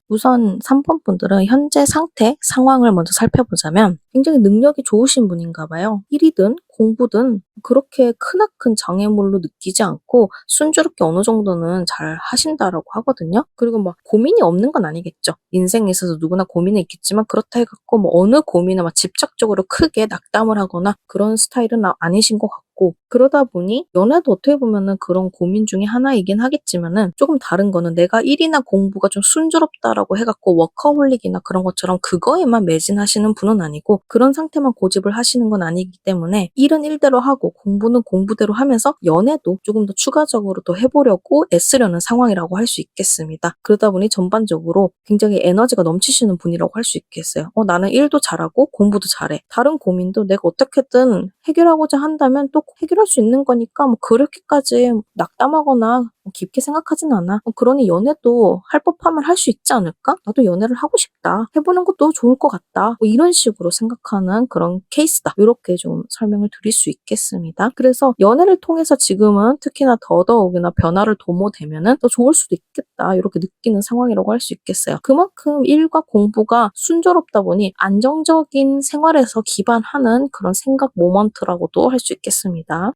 우선 3번 분들은 현재 상태, 상황을 먼저 살펴보자면 굉장히 능력이 좋으신 분인가 봐요. 일이든 공부든 그렇게 크나큰 장애물로 느끼지 않고 순조롭게 어느 정도는 잘 하신다라고 하거든요. 그리고 막 고민이 없는 건 아니겠죠. 인생에 있어서 누구나 고민이 있겠지만 그렇다 해갖고 뭐 어느 고민에 막 집착적으로 크게 낙담을 하거나 그런 스타일은 아니신 것 같고, 그러다 보니 연애도 어떻게 보면은 그런 고민 중에 하나이긴 하겠지만은 조금 다른 거는 내가 일이나 공부가 좀 순조롭다라고 해갖고 워커홀릭이나 그런 것처럼 그거에만 매진하시는 분은 아니고 그런 상태만 고집을 하시는 건 아니기 때문에 일은 일대로 하고 공부는 공부대로 하면서 연애도 조금 더 추가적으로 더 해보려고 애쓰려는 상황이라고 할 수 있겠습니다. 그러다 보니 전반적으로 굉장히 에너지가 넘치시는 분이라고 할 수 있겠어요. 나는 일도 잘하고 공부도 잘해. 다른 고민도 내가 어떻게든 해결하고자 한다면 또 해결할 수 있는 거니까 뭐 그렇게까지 낙담하거나 깊게 생각하진 않아. 그러니 연애도 할 법하면 할 수 있지 않을까? 나도 연애를 하고 싶다. 해보는 것도 좋을 것 같다. 뭐 이런 식으로 생각하는 그런 케이스다. 이렇게 좀 설명을 드릴 수 있겠습니다. 그래서 연애를 통해서 지금은 특히나 더더욱이나 변화를 도모되면은 더 좋을 수도 있겠다. 이렇게 느끼는 상황이라고 할 수 있겠어요. 그만큼 일과 공부가 순조롭다 보니 안정적인 생활에서 기반하는 그런 생각 모먼트라고도 할 수 있겠습니다.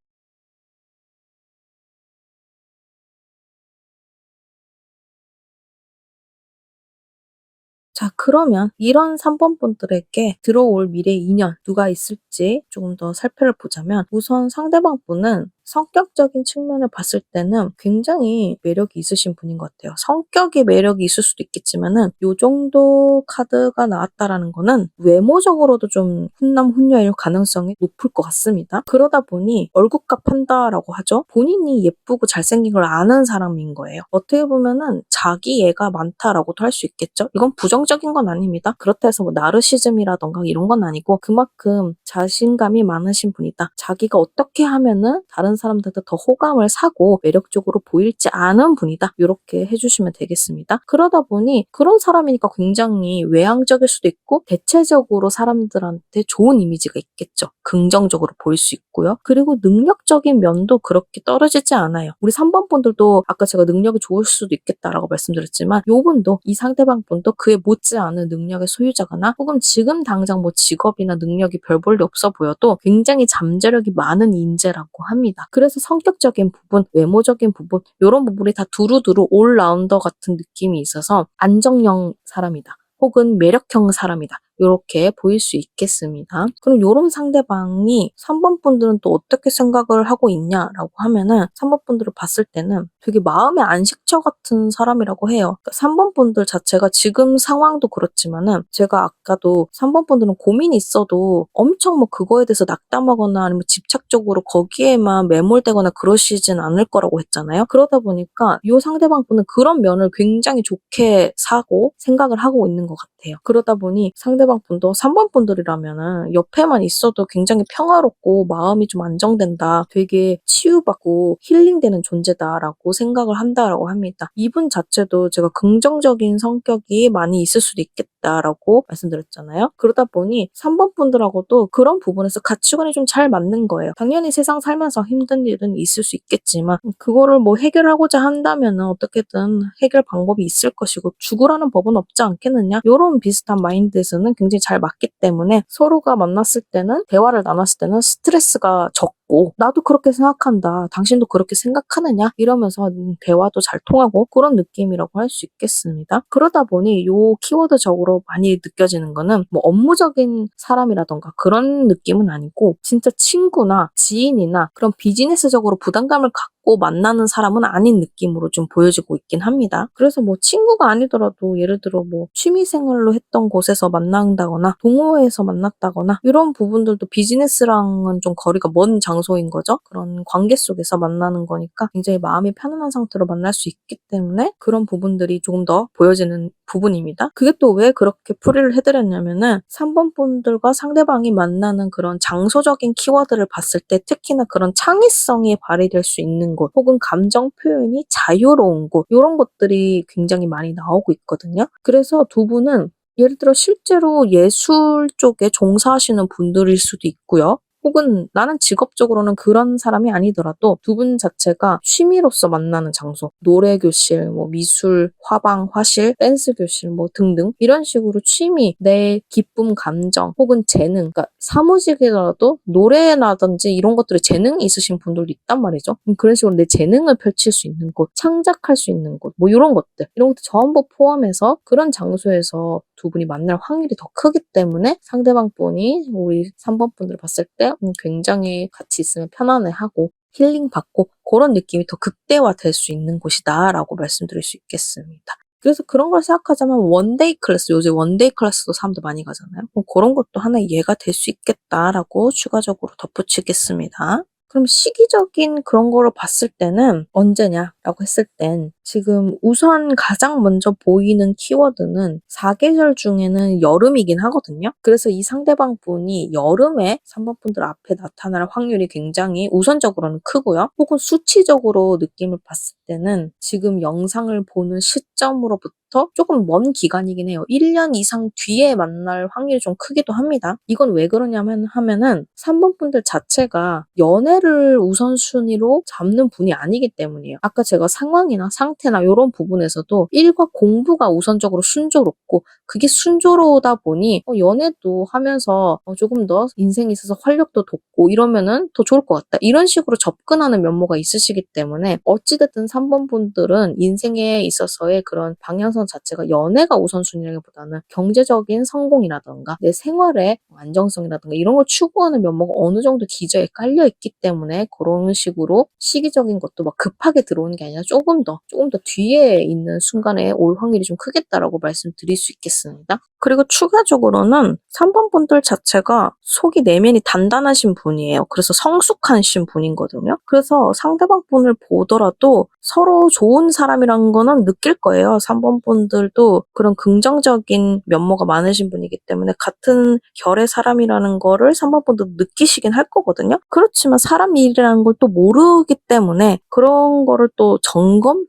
자, 그러면 이런 3번 분들에게 들어올 미래 인연 누가 있을지 조금 더 살펴보자면, 우선 상대방 분은 성격적인 측면을 봤을 때는 굉장히 매력이 있으신 분인 것 같아요. 성격이 매력이 있을 수도 있겠지만은 요 정도 카드가 나왔다라는 거는 외모적으로도 좀 훈남 훈녀일 가능성이 높을 것 같습니다. 그러다 보니 얼굴값 한다라고 하죠. 본인이 예쁘고 잘생긴 걸 아는 사람인 거예요. 어떻게 보면은 자기애가 많다라고도 할 수 있겠죠. 이건 부정적인 건 아닙니다. 그렇다 해서 뭐 나르시즘이라던가 이런 건 아니고 그만큼 자신감이 많으신 분이다. 자기가 어떻게 하면은 다른 사람들한테 더 호감을 사고 매력적으로 보일지 아는 분이다. 이렇게 해주시면 되겠습니다. 그러다 보니 그런 사람이니까 굉장히 외향적일 수도 있고 대체적으로 사람들한테 좋은 이미지가 있겠죠. 긍정적으로 보일 수 있고요. 그리고 능력적인 면도 그렇게 떨어지지 않아요. 우리 3번 분들도 아까 제가 능력이 좋을 수도 있겠다라고 말씀드렸지만 요분도 이 상대방 분도 그에 못지않은 능력의 소유자거나 혹은 지금 당장 뭐 직업이나 능력이 별 볼 일 없어 보여도 굉장히 잠재력이 많은 인재라고 합니다. 그래서 성격적인 부분, 외모적인 부분 이런 부분이 다 두루두루 올라운더 같은 느낌이 있어서 안정형 사람이다. 혹은 매력형 사람이다. 이렇게 보일 수 있겠습니다. 그럼 이런 상대방이 3번 분들은 또 어떻게 생각을 하고 있냐라고 하면은 3번 분들을 봤을 때는 되게 마음의 안식처 같은 사람이라고 해요. 그러니까 3번 분들 자체가 지금 상황도 그렇지만은 제가 아까도 3번 분들은 고민이 있어도 엄청 뭐 그거에 대해서 낙담하거나 아니면 집착적으로 거기에만 매몰되거나 그러시진 않을 거라고 했잖아요. 그러다 보니까 이 상대방 분은 그런 면을 굉장히 좋게 사고 생각을 하고 있는 것 같아요. 그러다 보니 상대방 분도 3번 분들이라면은 옆에만 있어도 굉장히 평화롭고 마음이 좀 안정된다. 되게 치유받고 힐링되는 존재다라고 생각을 한다라고 합니다. 이분 자체도 제가 긍정적인 성격이 많이 있을 수도 있겠다라고 말씀드렸잖아요. 그러다 보니 3번 분들하고도 그런 부분에서 가치관이 좀 잘 맞는 거예요. 당연히 세상 살면서 힘든 일은 있을 수 있겠지만 그거를 뭐 해결하고자 한다면은 어떻게든 해결 방법이 있을 것이고 죽으라는 법은 없지 않겠느냐? 이런 비슷한 마인드에서는 굉장히 잘 맞기 때문에 서로가 만났을 때는 대화를 나눴을 때는 스트레스가 적고 나도 그렇게 생각한다. 당신도 그렇게 생각하느냐? 이러면서 대화도 잘 통하고 그런 느낌이라고 할 수 있겠습니다. 그러다 보니 요 키워드적으로 많이 느껴지는 거는 뭐 업무적인 사람이라던가 그런 느낌은 아니고 진짜 친구나 지인이나 그런 비즈니스적으로 부담감을 갖고 만나는 사람은 아닌 느낌으로 좀 보여지고 있긴 합니다. 그래서 뭐 친구가 아니더라도 예를 들어 뭐 취미생활로 했던 곳에서 만난다거나 동호회에서 만났다거나 이런 부분들도 비즈니스랑은 좀 거리가 먼 장소인 거죠. 그런 관계 속에서 만나는 거니까 굉장히 마음이 편안한 상태로 만날 수 있기 때문에 그런 부분들이 조금 더 보여지는 부분입니다. 그게 또 왜 그렇게 풀이를 해드렸냐면은 3번 분들과 상대방이 만나는 그런 장소적인 키워드를 봤을 때 특히나 그런 창의성이 발휘될 수 있는 곳 혹은 감정 표현이 자유로운 곳 이런 것들이 굉장히 많이 나오고 있거든요. 그래서 두 분은 예를 들어 실제로 예술 쪽에 종사하시는 분들일 수도 있고요. 혹은 나는 직업적으로는 그런 사람이 아니더라도 두 분 자체가 취미로서 만나는 장소, 노래 교실, 뭐 미술, 화방, 화실, 댄스 교실 뭐 등등 이런 식으로 취미, 내 기쁨, 감정 혹은 재능, 그러니까 사무직이라도 노래라든지 이런 것들에 재능이 있으신 분들도 있단 말이죠. 그런 식으로 내 재능을 펼칠 수 있는 곳, 창작할 수 있는 곳, 뭐 이런 것들, 이런 것들 전부 포함해서 그런 장소에서 두 분이 만날 확률이 더 크기 때문에 상대방 분이 우리 3번 분들을 봤을 때 굉장히 같이 있으면 편안해하고 힐링받고 그런 느낌이 더 극대화될 수 있는 곳이다라고 말씀드릴 수 있겠습니다. 그래서 그런 걸 생각하자면 원데이 클래스, 요새 원데이 클래스도 사람들 많이 가잖아요. 그런 것도 하나의 예가 될 수 있겠다라고 추가적으로 덧붙이겠습니다. 그럼 시기적인 그런 거를 봤을 때는 언제냐라고 했을 땐 지금 우선 가장 먼저 보이는 키워드는 사계절 중에는 여름이긴 하거든요. 그래서 이 상대방 분이 여름에 3번 분들 앞에 나타날 확률이 굉장히 우선적으로는 크고요. 혹은 수치적으로 느낌을 봤을 때는 지금 영상을 보는 시점으로부터 조금 먼 기간이긴 해요. 1년 이상 뒤에 만날 확률이 좀 크기도 합니다. 이건 왜 그러냐면 하면은 3번 분들 자체가 연애를 우선순위로 잡는 분이 아니기 때문이에요. 아까 제가 상황이나 상태나 이런 부분에서도 일과 공부가 우선적으로 순조롭고 그게 순조로우다 보니 연애도 하면서 조금 더 인생에 있어서 활력도 돋고 이러면은 더 좋을 것 같다. 이런 식으로 접근하는 면모가 있으시기 때문에 어찌됐든 3번 분들은 인생에 있어서의 그런 방향성 자체가 연애가 우선순위라기보다는 경제적인 성공이라던가 내 생활의 안정성이라던가 이런 걸 추구하는 면모가 어느 정도 기저에 깔려 있기 때문에 그런 식으로 시기적인 것도 막 급하게 들어오는 게 아니라 조금 더 뒤에 있는 순간에 올 확률이 좀 크겠다라고 말씀드릴 수 있겠습니다. 그리고 추가적으로는 3번 분들 자체가 속이 내면이 단단하신 분이에요. 그래서 성숙하신 분이거든요. 그래서 상대방 분을 보더라도 서로 좋은 사람이라는 거는 느낄 거예요. 3번 분들도 그런 긍정적인 면모가 많으신 분이기 때문에 같은 결의 사람이라는 거를 3번 분도 느끼시긴 할 거거든요. 그렇지만 사람 일이라는 걸 또 모르기 때문에 그런 거를 또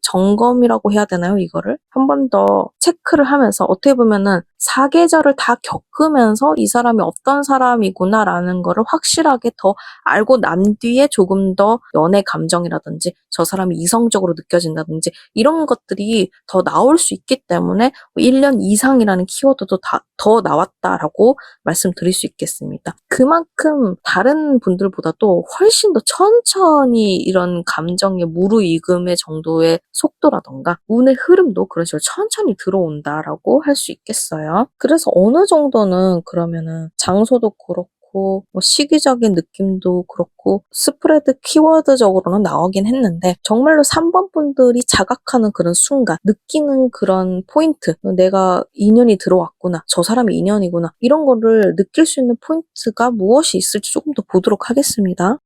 점검이라고 해야 되나요? 이거를 한 번 더 체크를 하면서 어떻게 보면은 사계절을 다 겪으면서 이 사람이 어떤 사람이구나라는 거를 확실하게 더 알고 난 뒤에 조금 더 연애 감정이라든지 저 사람이 이성적으로 느껴진다든지 이런 것들이 더 나올 수 있기 때문에 1년 이상이라는 키워드도 더 나왔다라고 말씀드릴 수 있겠습니다. 그만큼 다른 분들보다도 훨씬 더 천천히 이런 감정의 무르익음의 정도의 속도라던가 운의 흐름도 그런 식으로 천천히 들어온다라고 할 수 있겠어요. 그래서 어느 정도는 그러면은 장소도 그렇고 뭐 시기적인 느낌도 그렇고 스프레드 키워드적으로는 나오긴 했는데 정말로 3번 분들이 자각하는 그런 순간 느끼는 그런 포인트, 내가 인연이 들어왔구나, 저 사람이 인연이구나 이런 거를 느낄 수 있는 포인트가 무엇이 있을지 조금 더 보도록 하겠습니다.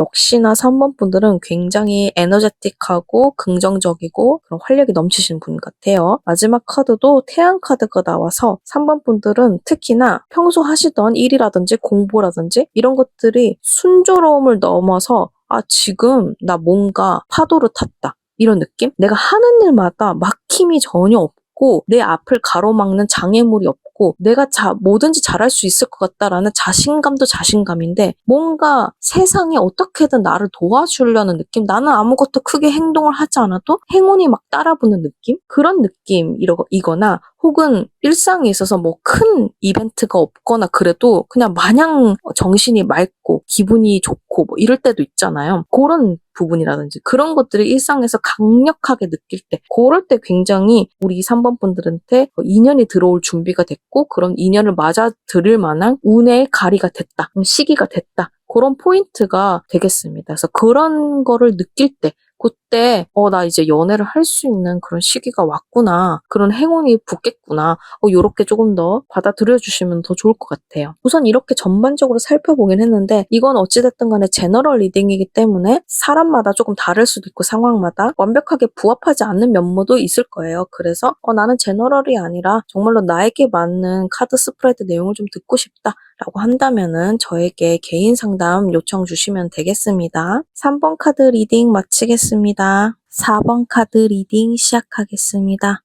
역시나 3번 분들은 굉장히 에너제틱하고 긍정적이고 그런 활력이 넘치신 분 같아요. 마지막 카드도 태양 카드가 나와서 3번 분들은 특히나 평소 하시던 일이라든지 공부라든지 이런 것들이 순조로움을 넘어서 지금 나 뭔가 파도를 탔다. 이런 느낌? 내가 하는 일마다 막힘이 전혀 없고 내 앞을 가로막는 장애물이 없고 내가 뭐든지 잘할 수 있을 것 같다라는 자신감도 자신감인데 뭔가 세상에 어떻게든 나를 도와주려는 느낌? 나는 아무것도 크게 행동을 하지 않아도 행운이 막 따라붙는 느낌? 그런 느낌이거나 혹은 일상에 있어서 뭐 큰 이벤트가 없거나 그래도 그냥 마냥 정신이 맑고 기분이 좋고 뭐 이럴 때도 있잖아요. 그런 부분이라든지 그런 것들을 일상에서 강력하게 느낄 때 그럴 때 굉장히 우리 3번 분들한테 인연이 들어올 준비가 됐고 그런 인연을 맞아 들을 만한 운의 가리가 됐다. 시기가 됐다. 그런 포인트가 되겠습니다. 그래서 그런 거를 느낄 때 그때 나 이제 연애를 할 수 있는 그런 시기가 왔구나. 그런 행운이 붙겠구나. 요렇게 조금 더 받아들여 주시면 더 좋을 것 같아요. 우선 이렇게 전반적으로 살펴보긴 했는데 이건 어찌됐든 간에 제너럴 리딩이기 때문에 사람마다 조금 다를 수도 있고 상황마다 완벽하게 부합하지 않는 면모도 있을 거예요. 그래서 나는 제너럴이 아니라 정말로 나에게 맞는 카드 스프레드 내용을 좀 듣고 싶다. 라고 한다면은 저에게 개인 상담 요청 주시면 되겠습니다. 3번 카드 리딩 마치겠습니다. 4번 카드 리딩 시작하겠습니다.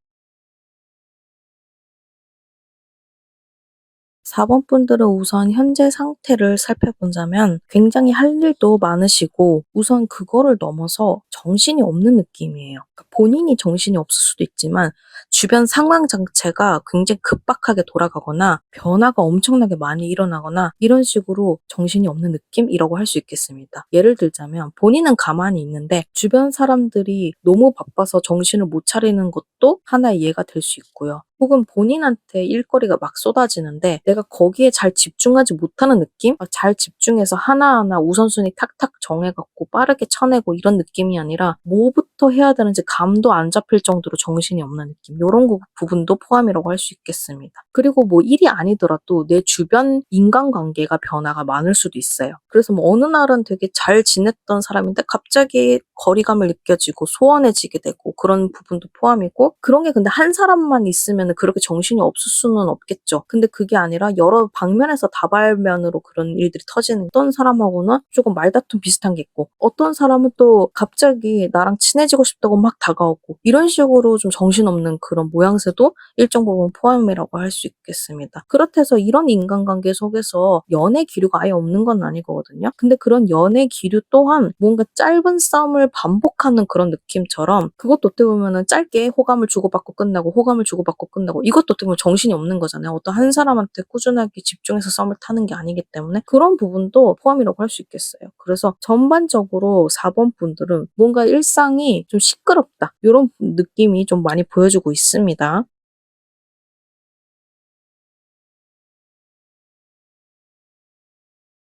4번 분들은 우선 현재 상태를 살펴본다면 굉장히 할 일도 많으시고 우선 그거를 넘어서 정신이 없는 느낌이에요. 그러니까 본인이 정신이 없을 수도 있지만 주변 상황 자체가 굉장히 급박하게 돌아가거나 변화가 엄청나게 많이 일어나거나 이런 식으로 정신이 없는 느낌이라고 할 수 있겠습니다. 예를 들자면 본인은 가만히 있는데 주변 사람들이 너무 바빠서 정신을 못 차리는 것도 하나의 예가 될 수 있고요. 혹은 본인한테 일거리가 막 쏟아지는데 내가 거기에 잘 집중하지 못하는 느낌? 잘 집중해서 하나하나 우선순위 탁탁 정해갖고 빠르게 쳐내고 이런 느낌이 아니라 뭐부터 해야 되는지 감도 안 잡힐 정도로 정신이 없는 느낌. 이런 부분도 포함이라고 할 수 있겠습니다. 그리고 뭐 일이 아니더라도 내 주변 인간관계가 변화가 많을 수도 있어요. 그래서 뭐 어느 날은 되게 잘 지냈던 사람인데 갑자기 거리감을 느껴지고 소원해지게 되고 그런 부분도 포함이고 그런 게 근데 한 사람만 있으면 그렇게 정신이 없을 수는 없겠죠. 근데 그게 아니라 여러 방면에서 다발면으로 그런 일들이 터지는 어떤 사람하고는 조금 말다툼 비슷한 게 있고 어떤 사람은 또 갑자기 나랑 친해지고 싶다고 막 다가오고 이런 식으로 좀 정신없는 그런 모양새도 일정 부분 포함이라고 할 수 있겠습니다. 그렇다해서 이런 인간관계 속에서 연애 기류가 아예 없는 건 아니거든요. 근데 그런 연애 기류 또한 뭔가 짧은 싸움을 반복하는 그런 느낌처럼 그것도 어떻게 보면은 짧게 호감을 주고받고 끝나고 호감을 주고받고 끝나고 이것도 어떻게 보면 정신이 없는 거잖아요. 어떤 한 사람한테 꾸준하게 집중해서 썸을 타는 게 아니기 때문에 그런 부분도 포함이라고 할 수 있겠어요. 그래서 전반적으로 4번 분들은 뭔가 일상이 좀 시끄럽다 이런 느낌이 좀 많이 보여주고 있습니다.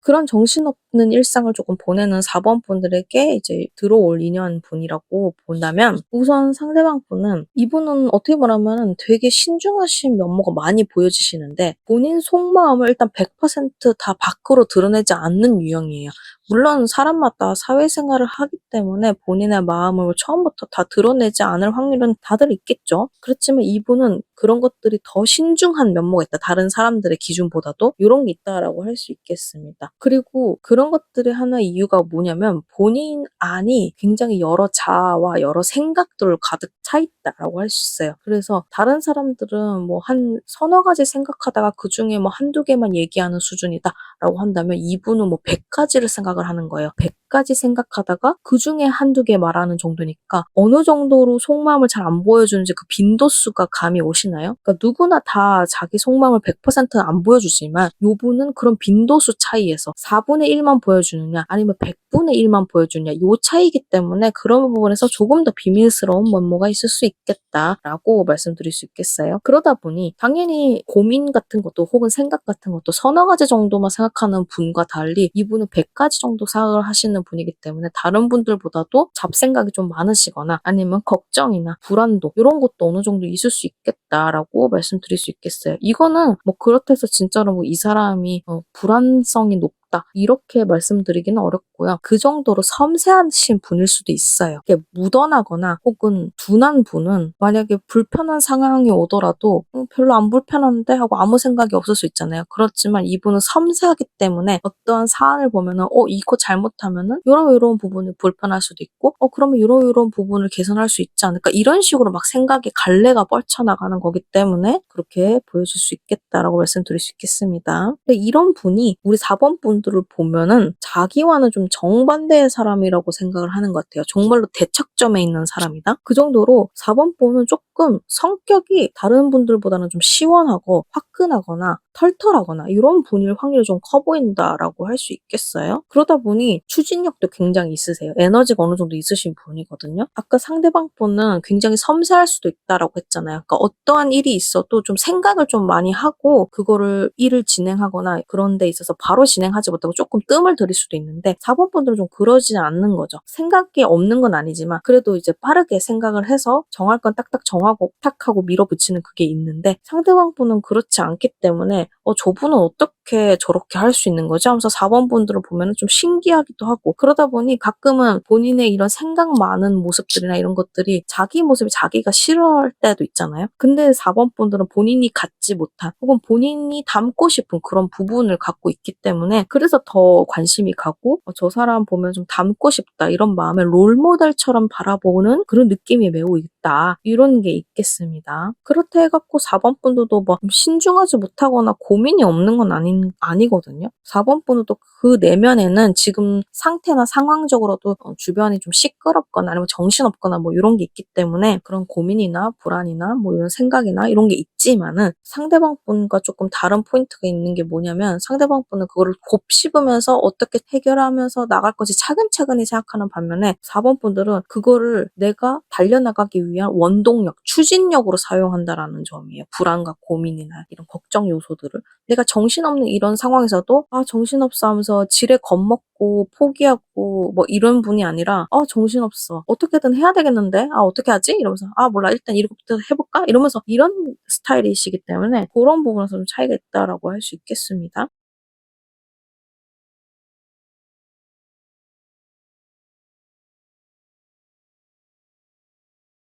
그런 정신없는 일상을 조금 보내는 4번 분들에게 이제 들어올 인연 분이라고 본다면 우선 상대방 분은 이분은 어떻게 말하면 되게 신중하신 면모가 많이 보여지시는데 본인 속마음을 일단 100%다 밖으로 드러내지 않는 유형이에요. 물론 사람마다 사회생활을 하기 때문에 본인의 마음을 처음부터 다 드러내지 않을 확률은 다들 있겠죠. 그렇지만 이분은 그런 것들이 더 신중한 면모가 있다. 다른 사람들의 기준보다도 이런 게 있다라고 할 수 있겠습니다. 그리고 그런 것들의 하나의 이유가 뭐냐면 본인 안이 굉장히 여러 자아와 여러 생각들을 가득 차 있다라고 할 수 있어요. 그래서 다른 사람들은 뭐 한 서너 가지 생각하다가 그중에 뭐 한두 개만 얘기하는 수준이다라고 한다면 이분은 뭐 100가지를 생각을 하는 거예요. 100가지 생각하다가 그중에 한두 개 말하는 정도니까 어느 정도로 속마음을 잘 안 보여주는지 그 빈도수가 감이 오시나요? 그러니까 누구나 다 자기 속마음을 100%는 안 보여주지만 요분은 그런 빈도수 차이에서 4분의 1만 보여주느냐 아니면 100분의 1만 보여주느냐 요 차이기 때문에 그런 부분에서 조금 더 비밀스러운 면모가 있을 수 있겠다라고 말씀드릴 수 있겠어요. 그러다 보니 당연히 고민 같은 것도 혹은 생각 같은 것도 서너 가지 정도만 생각하는 분과 달리 이분은 100가지 정도 생각을 하시는 분이기 때문에 다른 분들보다도 잡생각이 좀 많으시거나 아니면 걱정이나 불안도 이런 것도 어느 정도 있을 수 있겠다라고 말씀드릴 수 있겠어요. 이거는 뭐 그렇다 해서 진짜로 뭐 이 사람이 불안성이 높다 이렇게 말씀드리기는 어렵고요. 그 정도로 섬세하신 분일 수도 있어요. 이게 묻어나거나 혹은 둔한 분은 만약에 불편한 상황이 오더라도 별로 안 불편한데 하고 아무 생각이 없을 수 있잖아요. 그렇지만 이분은 섬세하기 때문에 어떠한 사안을 보면은 이거 잘못하면은 이런 부분이 불편할 수도 있고 그러면 이런 부분을 개선할 수 있지 않을까 이런 식으로 막 생각이 갈래가 뻗쳐나가는 거기 때문에 그렇게 보여줄 수 있겠다라고 말씀드릴 수 있겠습니다. 근데 이런 분이 우리 4번 분들을 보면은 자기와는 좀 정반대의 사람이라고 생각을 하는 것 같아요. 정말로 대척점에 있는 사람이다. 그 정도로 4번 분은 조금 성격이 다른 분들보다는 좀 시원하고 화끈하거나 털털하거나 이런 분일 확률이 좀 커 보인다라고 할 수 있겠어요. 그러다 보니 추진력도 굉장히 있으세요. 에너지가 어느 정도 있으신 분이거든요. 아까 상대방 분은 굉장히 섬세할 수도 있다라고 했잖아요. 그러니까 어떠한 일이 있어도 좀 생각을 좀 많이 하고 그거를 일을 진행하거나 그런 데 있어서 바로 진행하지 못하고 조금 뜸을 들일 수도 있는데 4번 분들은 좀 그러지 않는 거죠. 생각이 없는 건 아니지만 그래도 이제 빠르게 생각을 해서 정할 건 딱딱 정하고 탁 하고 밀어붙이는 그게 있는데 상대방 분은 그렇지 않기 때문에 저분은 어떻게 저렇게 할 수 있는 거지? 하면서 4번 분들을 보면은 좀 신기하기도 하고 그러다 보니 가끔은 본인의 이런 생각 많은 모습들이나 이런 것들이 자기 모습이 자기가 싫어할 때도 있잖아요. 근데 4번 분들은 본인이 갖지 못한 혹은 본인이 닮고 싶은 그런 부분을 갖고 있기 때문에 그래서 더 관심이 가고 저 사람 보면 좀 닮고 싶다 이런 마음에 롤모델처럼 바라보는 그런 느낌이 매우 있다. 이런 게 있겠습니다. 그렇다 해갖고 4번 분들도 막 신중하지 못하거나 고민이 없는 건 아니거든요. 4번 분들도 그 내면에는 지금 상태나 상황적으로도 주변이 좀 시끄럽거나 아니면 정신없거나 뭐 이런 게 있기 때문에 그런 고민이나 불안이나 뭐 이런 생각이나 이런 게 있지만은 상대방 분과 조금 다른 포인트가 있는 게 뭐냐면 상대방 분은 그거를 곱씹으면서 어떻게 해결하면서 나갈 것이 차근차근히 생각하는 반면에 4번 분들은 그거를 내가 달려나가기 위한 원동력, 추진력으로 사용한다라는 점이에요. 불안과 고민이나 이런 걱정 요소들을. 내가 정신없는 이런 상황에서도 정신없어 하면서 지레 겁먹고 포기하고 뭐 이런 분이 아니라 정신없어. 어떻게든 해야 되겠는데? 어떻게 하지? 이러면서 몰라. 일단 이렇게부터 해볼까? 이러면서 이런 스타일이시기 때문에 그런 부분에서 좀 차이가 있다라고 할 수 있겠습니다.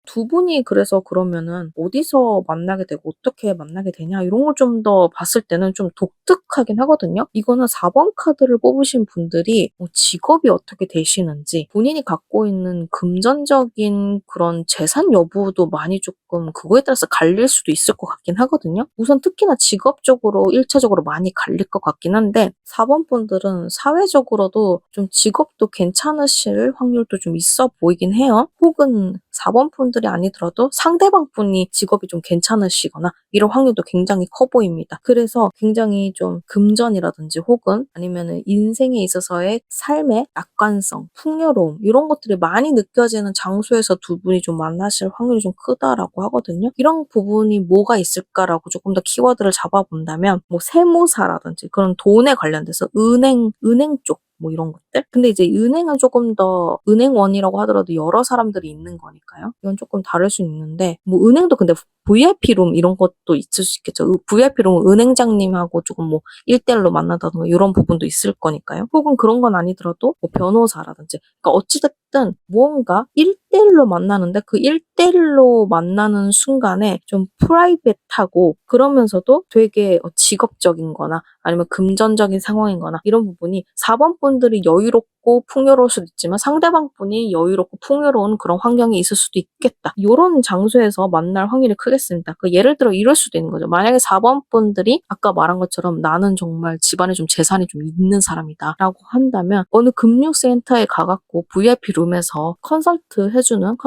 두 분이 그래서 그러면은 어디서 만나게 되고 어떻게 만나게 되냐 이런 걸 좀 더 봤을 때는 좀 독특하긴 하거든요. 이거는 4번 카드를 뽑으신 분들이 뭐 직업이 어떻게 되시는지 본인이 갖고 있는 금전적인 그런 재산 여부도 많이 조금 그거에 따라서 갈릴 수도 있을 것 같긴 하거든요. 우선 특히나 직업적으로 1차적으로 많이 갈릴 것 같긴 한데 4번 분들은 사회적으로도 좀 직업도 괜찮으실 확률도 좀 있어 보이긴 해요. 혹은 4번 분들이 아니더라도 상대방 분이 직업이 좀 괜찮으시거나 이런 확률도 굉장히 커 보입니다. 그래서 굉장히 좀 금전이라든지 혹은 아니면은 인생에 있어서의 삶의 낙관성, 풍요로움 이런 것들이 많이 느껴지는 장소에서 두 분이 좀 만나실 확률이 좀 크다라고 하거든요. 이런 부분이 뭐가 있을까라고 조금 더 키워드를 잡아본다면 뭐 세무사라든지 그런 돈에 관련돼서 은행 쪽 뭐 이런 것들? 근데 이제 은행은 조금 더 은행원이라고 하더라도 여러 사람들이 있는 거니까요. 이건 조금 다를 수 있는데 뭐 은행도 근데 VIP룸 이런 것도 있을 수 있겠죠. VIP룸은 은행장님하고 조금 뭐 1대1로 만난다든가 이런 부분도 있을 거니까요. 혹은 그런 건 아니더라도 뭐 변호사라든지 그러니까 어찌됐든 무언가 1대1로 만나는데 그 1대1로 만나는 순간에 좀 프라이빗하고 그러면서도 되게 직업적인 거나 아니면 금전적인 상황인 거나 이런 부분이 4번 분들이 여유롭고 풍요로울 수도 있지만 상대방 분이 여유롭고 풍요로운 그런 환경이 있을 수도 있겠다. 이런 장소에서 만날 확률이 크겠습니다. 예를 들어 이럴 수도 있는 거죠. 만약에 4번 분들이 아까 말한 것처럼 나는 정말 집안에 좀 재산이 좀 있는 사람이다 라고 한다면 어느 금융센터에 가갖고 VIP 룸에서 컨설턴트 해주는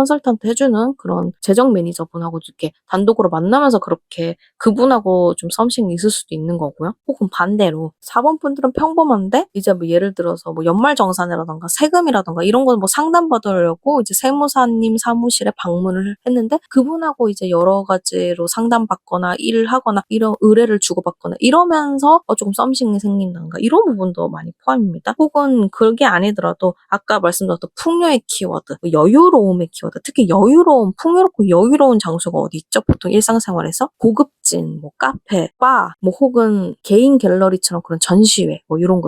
그런 재정 매니저분하고 이렇게 단독으로 만나면서 그렇게 그분하고 좀 썸씽이 있을 수도 있는 거고요. 혹은 반대로 4번 분들은 평범한데 이제 뭐 예를 들어서 뭐 연말정산이라던가 세금이라던가 이런 거 뭐 상담받으려고 이제 세무사님 사무실에 방문을 했는데 그분하고 이제 여러 가지로 상담받거나 일을 하거나 이런 의뢰를 주고받거나 이러면서 조금 썸씽이 생긴다던가 이런 부분도 많이 포함입니다. 혹은 그게 아니더라도 아까 말씀드렸던 풍요의 키워드, 뭐 여유로움의 키워드, 특히 풍요롭고 여유로운 장소가 어디 있죠? 보통 일상생활에서 고급진, 뭐 카페, 바, 뭐 혹은 개인 갤러리처럼 그런 전시회, 뭐 이런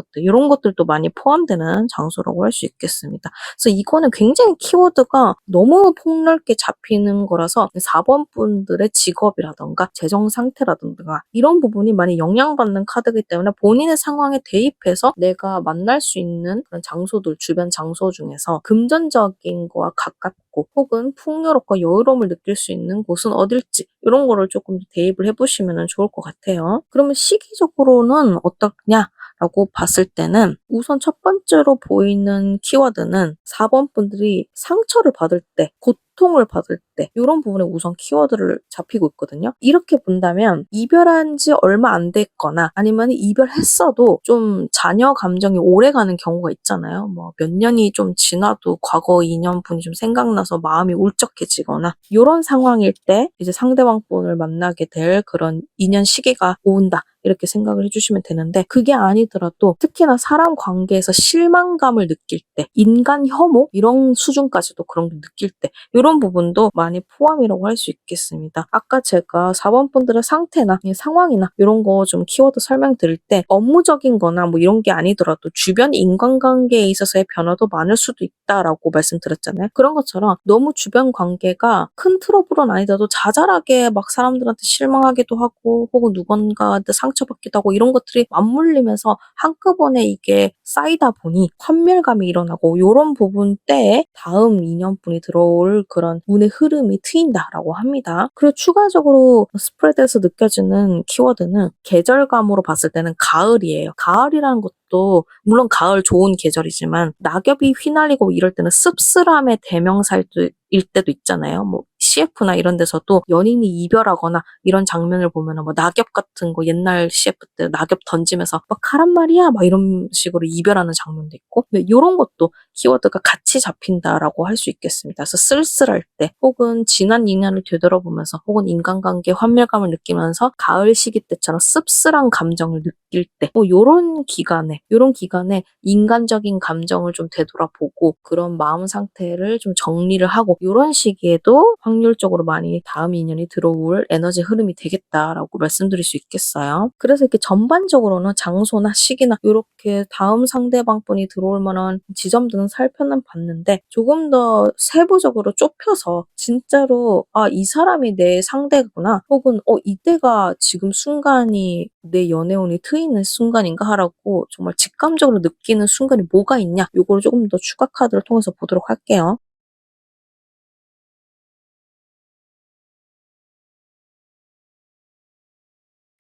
것들도 많이 포함되는 장소라고 할 수 있겠습니다. 그래서 이거는 굉장히 키워드가 너무 폭넓게 잡히는 거라서 4번 분들의 직업이라던가 재정 상태라던가 이런 부분이 많이 영향받는 카드이기 때문에 본인의 상황에 대입해서 내가 만날 수 있는 그런 장소들, 주변 장소 중에서 금전적인 거와 가깝고 혹은 풍요롭고 여유로움을 느낄 수 있는 곳은 어딜지 이런 거를 조금 대입을 해보시면 좋을 것 같아요. 그러면 시기적으로는 어떻냐? 라고 봤을 때는 우선 첫 번째로 보이는 키워드는 4번 분들이 상처를 받을 때, 고통을 받을 때 이런 부분에 우선 키워드를 잡히고 있거든요. 이렇게 본다면 이별한 지 얼마 안 됐거나 아니면 이별했어도 좀 자녀 감정이 오래가는 경우가 있잖아요. 뭐 몇 년이 좀 지나도 과거 인연분이 좀 생각나서 마음이 울적해지거나 이런 상황일 때 이제 상대방 분을 만나게 될 그런 인연 시기가 온다. 이렇게 생각을 해주시면 되는데 그게 아니더라도 특히나 사람 관계에서 실망감을 느낄 때 인간 혐오 이런 수준까지도 그런 게 느낄 때 이런 부분도 많이 많이 포함이라고 할 수 있겠습니다. 아까 제가 4번 분들의 상태나 상황이나 이런 거 좀 키워드 설명드릴 때 업무적인 거나 뭐 이런 게 아니더라도 주변 인간관계에 있어서의 변화도 많을 수도 있다라고 말씀드렸잖아요. 그런 것처럼 너무 주변 관계가 큰 트러블은 아니더라도 자잘하게 막 사람들한테 실망하기도 하고 혹은 누군가한테 상처받기도 하고 이런 것들이 맞물리면서 한꺼번에 이게 쌓이다 보니 환멸감이 일어나고 이런 부분 때에 다음 2년분이 들어올 그런 운의 흐름이 트인다라고 합니다. 그리고 추가적으로 스프레드에서 느껴지는 키워드는 계절감으로 봤을 때는 가을이에요. 가을이라는 것도 물론 가을 좋은 계절이지만 낙엽이 휘날리고 이럴 때는 씁쓸함의 대명사일 때도 있잖아요. 뭐 CF나 이런 데서도 연인이 이별하거나 이런 장면을 보면은 뭐 낙엽 같은 거 옛날 CF 때 낙엽 던지면서 막 가란 말이야 막 이런 식으로 이별하는 장면도 있고 근데 이런 것도 키워드가 같이 잡힌다라고 할 수 있겠습니다. 그래서 쓸쓸할 때 혹은 지난 2년을 되돌아보면서 혹은 인간관계 환멸감을 느끼면서 가을 시기 때처럼 씁쓸한 감정을 느낄 때 뭐 이런 기간에 인간적인 감정을 좀 되돌아보고 그런 마음 상태를 좀 정리를 하고 이런 시기에도 확률적으로 많이 다음 2년이 들어올 에너지 흐름이 되겠다라고 말씀드릴 수 있겠어요. 그래서 이렇게 전반적으로는 장소나 시기나 이렇게 다음 상대방 분이 들어올 만한 지점들은 살펴는 봤는데 조금 더 세부적으로 좁혀서 진짜로 이 사람이 내 상대구나 혹은 이때가 지금 순간이 내 연애운이 트이는 순간인가 하라고 정말 직감적으로 느끼는 순간이 뭐가 있냐 요거를 조금 더 추가 카드를 통해서 보도록 할게요.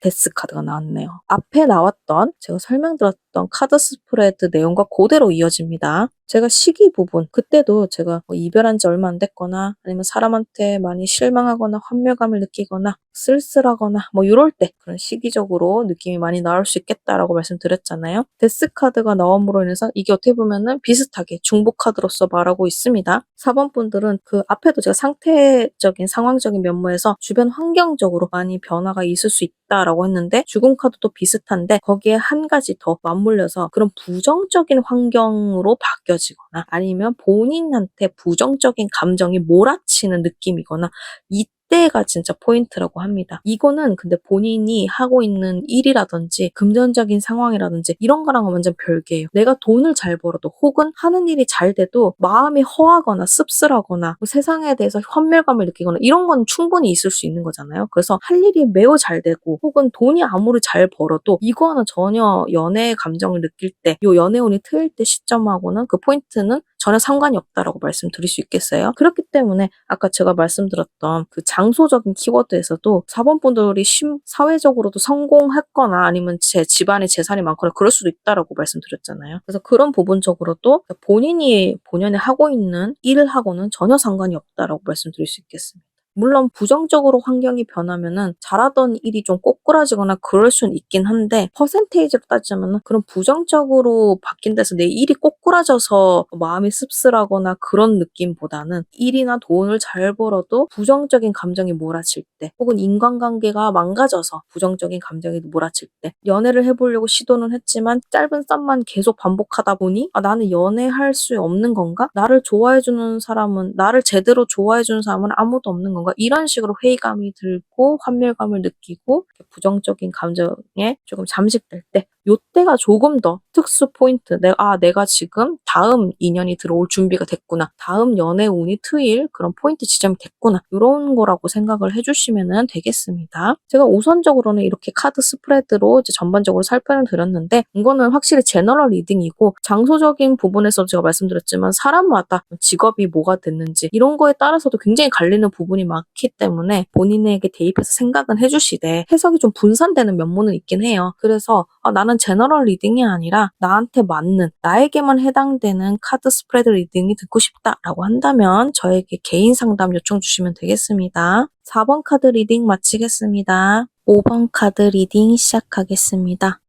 데스 카드가 나왔네요. 앞에 나왔던 제가 설명드렸던 카드 스프레드 내용과 그대로 이어집니다. 제가 시기 부분 그때도 제가 뭐 이별한 지 얼마 안 됐거나 아니면 사람한테 많이 실망하거나 환멸감을 느끼거나 쓸쓸하거나 뭐 이럴 때 그런 시기적으로 느낌이 많이 나올 수 있겠다라고 말씀드렸잖아요. 데스 카드가 나옴으로 인해서 이게 어떻게 보면은 비슷하게 중복 카드로서 말하고 있습니다. 4번 분들은 그 앞에도 제가 상태적인 상황적인 면모에서 주변 환경적으로 많이 변화가 있을 수 있다라고 했는데 죽음 카드도 비슷한데 거기에 한 가지 더 맞물려서 그런 부정적인 환경으로 바뀌어지거나 아니면 본인한테 부정적인 감정이 몰아치는 느낌이거나 이때가 진짜 포인트라고 합니다. 이거는 근데 본인이 하고 있는 일이라든지 금전적인 상황이라든지 이런 거랑은 완전 별개예요. 내가 돈을 잘 벌어도 혹은 하는 일이 잘 돼도 마음이 허하거나 씁쓸하거나 뭐 세상에 대해서 환멸감을 느끼거나 이런 건 충분히 있을 수 있는 거잖아요. 그래서 할 일이 매우 잘 되고 혹은 돈이 아무리 잘 벌어도 이거는 전혀 연애의 감정을 느낄 때 요 연애운이 트일 때 시점하고는 그 포인트는 전혀 상관이 없다라고 말씀드릴 수 있겠어요. 그렇기 때문에 아까 제가 말씀드렸던 그 장소적인 키워드에서도 4번 분들이 사회적으로도 성공했거나 아니면 제 집안에 재산이 많거나 그럴 수도 있다라고 말씀드렸잖아요. 그래서 그런 부분적으로도 본인이 본연에 하고 있는 일하고는 전혀 상관이 없다라고 말씀드릴 수 있겠습니다. 물론 부정적으로 환경이 변하면은 잘하던 일이 좀 꼬꾸라지거나 그럴 수는 있긴 한데 퍼센테이지로 따지면은 그런 부정적으로 바뀐 데서 내 일이 꼬꾸라져서 마음이 씁쓸하거나 그런 느낌보다는 일이나 돈을 잘 벌어도 부정적인 감정이 몰아칠 때 혹은 인간관계가 망가져서 부정적인 감정이 몰아칠 때 연애를 해보려고 시도는 했지만 짧은 썸만 계속 반복하다 보니 나는 연애할 수 없는 건가? 나를 좋아해주는 사람은 나를 제대로 좋아해주는 사람은 아무도 없는 건가? 이런 식으로 회의감이 들고 환멸감을 느끼고 부정적인 감정에 조금 잠식될 때 요때가 조금 더 특수 포인트. 내가 지금 다음 인연이 들어올 준비가 됐구나. 다음 연애 운이 트일 그런 포인트 지점이 됐구나. 이런 거라고 생각을 해주시면 되겠습니다. 제가 우선적으로는 이렇게 카드 스프레드로 이제 전반적으로 살펴는 드렸는데 이거는 확실히 제너럴 리딩이고 장소적인 부분에서 제가 말씀드렸지만 사람마다 직업이 뭐가 됐는지 이런 거에 따라서도 굉장히 갈리는 부분이 많기 때문에 본인에게 대입해서 생각은 해주시되 해석이 좀 분산되는 면모는 있긴 해요. 그래서 나는 제너럴 리딩이 아니라 나한테 맞는 나에게만 해당되는 카드 스프레드 리딩이 듣고 싶다라고 한다면 저에게 개인 상담 요청 주시면 되겠습니다. 4번 카드 리딩 마치겠습니다. 5번 카드 리딩 시작하겠습니다.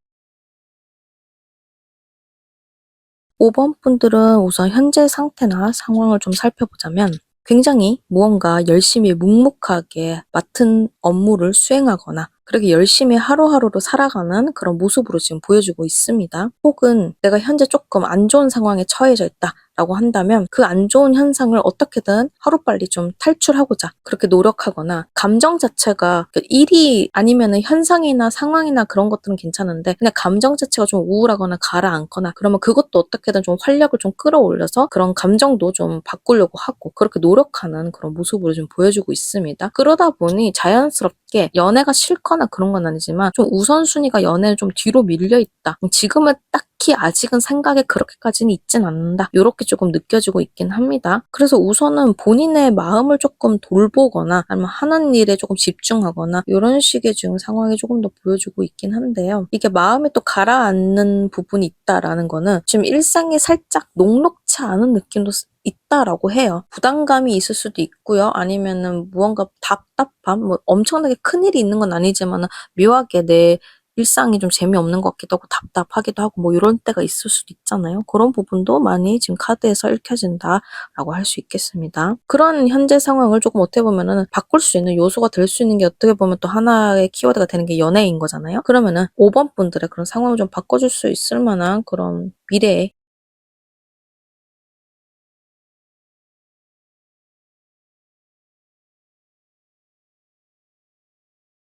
5번 분들은 우선 현재 상태나 상황을 좀 살펴보자면 굉장히 무언가 열심히 묵묵하게 맡은 업무를 수행하거나 그렇게 열심히 하루하루를 살아가는 그런 모습으로 지금 보여주고 있습니다. 혹은 내가 현재 조금 안 좋은 상황에 처해져 있다 라고 한다면 그 안 좋은 현상을 어떻게든 하루빨리 좀 탈출하고자 그렇게 노력하거나 감정 자체가 일이 아니면은 현상이나 상황이나 그런 것들은 괜찮은데 그냥 감정 자체가 좀 우울하거나 가라앉거나 그러면 그것도 어떻게든 좀 활력을 좀 끌어올려서 그런 감정도 좀 바꾸려고 하고 그렇게 노력하는 그런 모습으로 좀 보여주고 있습니다. 그러다 보니 자연스럽게 연애가 싫거나 그런 건 아니지만 좀 우선순위가 연애는 좀 뒤로 밀려 있다. 지금은 딱히 아직은 생각에 그렇게까지는 있진 않는다. 이렇게 조금 느껴지고 있긴 합니다. 그래서 우선은 본인의 마음을 조금 돌보거나 아니면 하는 일에 조금 집중하거나 이런 식의 지금 상황이 조금 더 보여주고 있긴 한데요. 이게 마음이 또 가라앉는 부분이 있다라는 거는 지금 일상이 살짝 녹록치 않은 느낌도 있다라고 해요. 부담감이 있을 수도 있고요. 아니면은 무언가 답답함, 뭐 엄청나게 큰일이 있는 건 아니지만 묘하게 내 일상이 좀 재미없는 것 같기도 하고 답답하기도 하고 뭐 이런 때가 있을 수도 있잖아요. 그런 부분도 많이 지금 카드에서 읽혀진다라고 할 수 있겠습니다. 그런 현재 상황을 조금 어떻게 보면은 바꿀 수 있는 요소가 될 수 있는 게 어떻게 보면 또 하나의 키워드가 되는 게 연애인 거잖아요. 그러면은 5번 분들의 그런 상황을 좀 바꿔줄 수 있을 만한 그런 미래에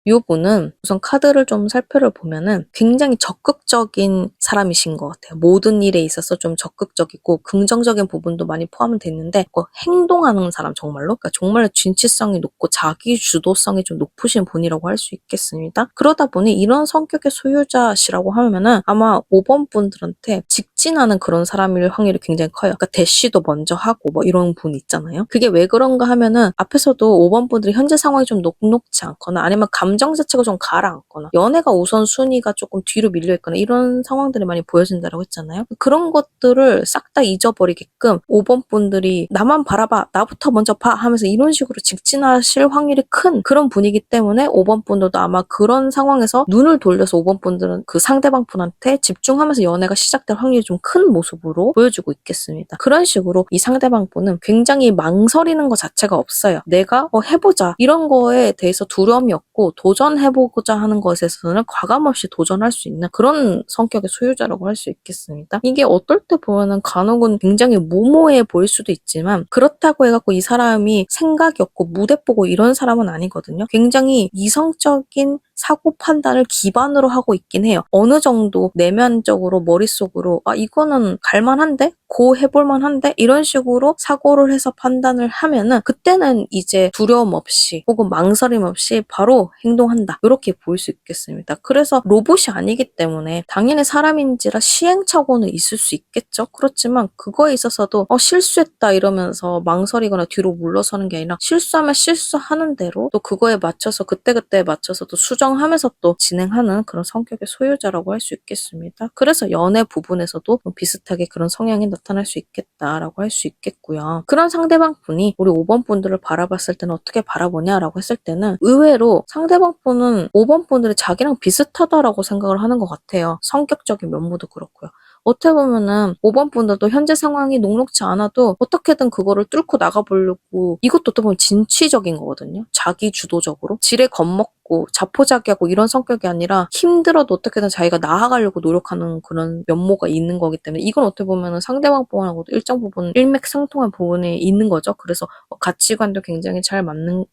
요 분은 우선 카드를 좀 살펴를 보면은 굉장히 적극적인 사람이신 것 같아요. 모든 일에 있어서 좀 적극적이고 긍정적인 부분도 많이 포함은 됐는데 행동하는 사람 정말로 그러니까 정말 진취성이 높고 자기 주도성이 좀 높으신 분이라고 할 수 있겠습니다. 그러다 보니 이런 성격의 소유자시라고 하면은 아마 5번 분들한테 직진하는 그런 사람일 확률이 굉장히 커요. 그러니까 대시도 먼저 하고 뭐 이런 분 있잖아요. 그게 왜 그런가 하면은 앞에서도 5번 분들이 현재 상황이 좀 녹록치 않거나 아니면 감정 자체가 좀 가라앉거나 연애가 우선순위가 조금 뒤로 밀려있거나 이런 상황들이 많이 보여진다고 했잖아요. 그런 것들을 싹 다 잊어버리게끔 5번 분들이 나만 바라봐 나부터 먼저 봐 하면서 이런 식으로 직진하실 확률이 큰 그런 분이기 때문에 5번 분들도 아마 그런 상황에서 눈을 돌려서 5번 분들은 그 상대방 분한테 집중하면서 연애가 시작될 확률이 좀 큰 모습으로 보여주고 있겠습니다. 그런 식으로 이 상대방 분은 굉장히 망설이는 것 자체가 없어요. 내가 해보자 이런 거에 대해서 두려움이 없고 도전해보고자 하는 것에서는 과감없이 도전할 수 있는 그런 성격의 소유자라고 할 수 있겠습니다. 이게 어떨 때 보면은 간혹은 굉장히 무모해 보일 수도 있지만 그렇다고 해갖고 이 사람이 생각이 없고 무대 보고 이런 사람은 아니거든요. 굉장히 이성적인 사고 판단을 기반으로 하고 있긴 해요. 어느 정도 내면적으로 머릿속으로 이거는 갈만한데? 고 해볼만한데? 이런 식으로 사고를 해서 판단을 하면은 그때는 이제 두려움 없이 혹은 망설임 없이 바로 행동한다. 이렇게 보일 수 있겠습니다. 그래서 로봇이 아니기 때문에 당연히 사람인지라 시행착오는 있을 수 있겠죠. 그렇지만 그거에 있어서도 실수했다 이러면서 망설이거나 뒤로 물러서는 게 아니라 실수하면 실수하는 대로 또 그거에 맞춰서 그때그때에 맞춰서 또 수정하면서 또 진행하는 그런 성격의 소유자라고 할 수 있겠습니다. 그래서 연애 부분에서도 비슷하게 그런 성향이 나타날 수 있겠다라고 할 수 있겠고요. 그런 상대방 분이 우리 5번 분들을 바라봤을 때는 어떻게 바라보냐라고 했을 때는 의외로 상대방 분은 5번 분들이 자기랑 비슷하다라고 생각을 하는 것 같아요. 성격적인 면모도 그렇고요. 어떻게 보면은 5번 분들도 현재 상황이 녹록지 않아도 어떻게든 그거를 뚫고 나가보려고 이것도 어떻게 보면 진취적인 거거든요. 자기 주도적으로. 지레 겁먹고 자포자기하고 이런 성격이 아니라 힘들어도 어떻게든 자기가 나아가려고 노력하는 그런 면모가 있는 거기 때문에 이건 어떻게 보면은 상대방 부분하고도 일정 부분 일맥상통한 부분이 있는 거죠. 그래서 가치관도 굉장히 잘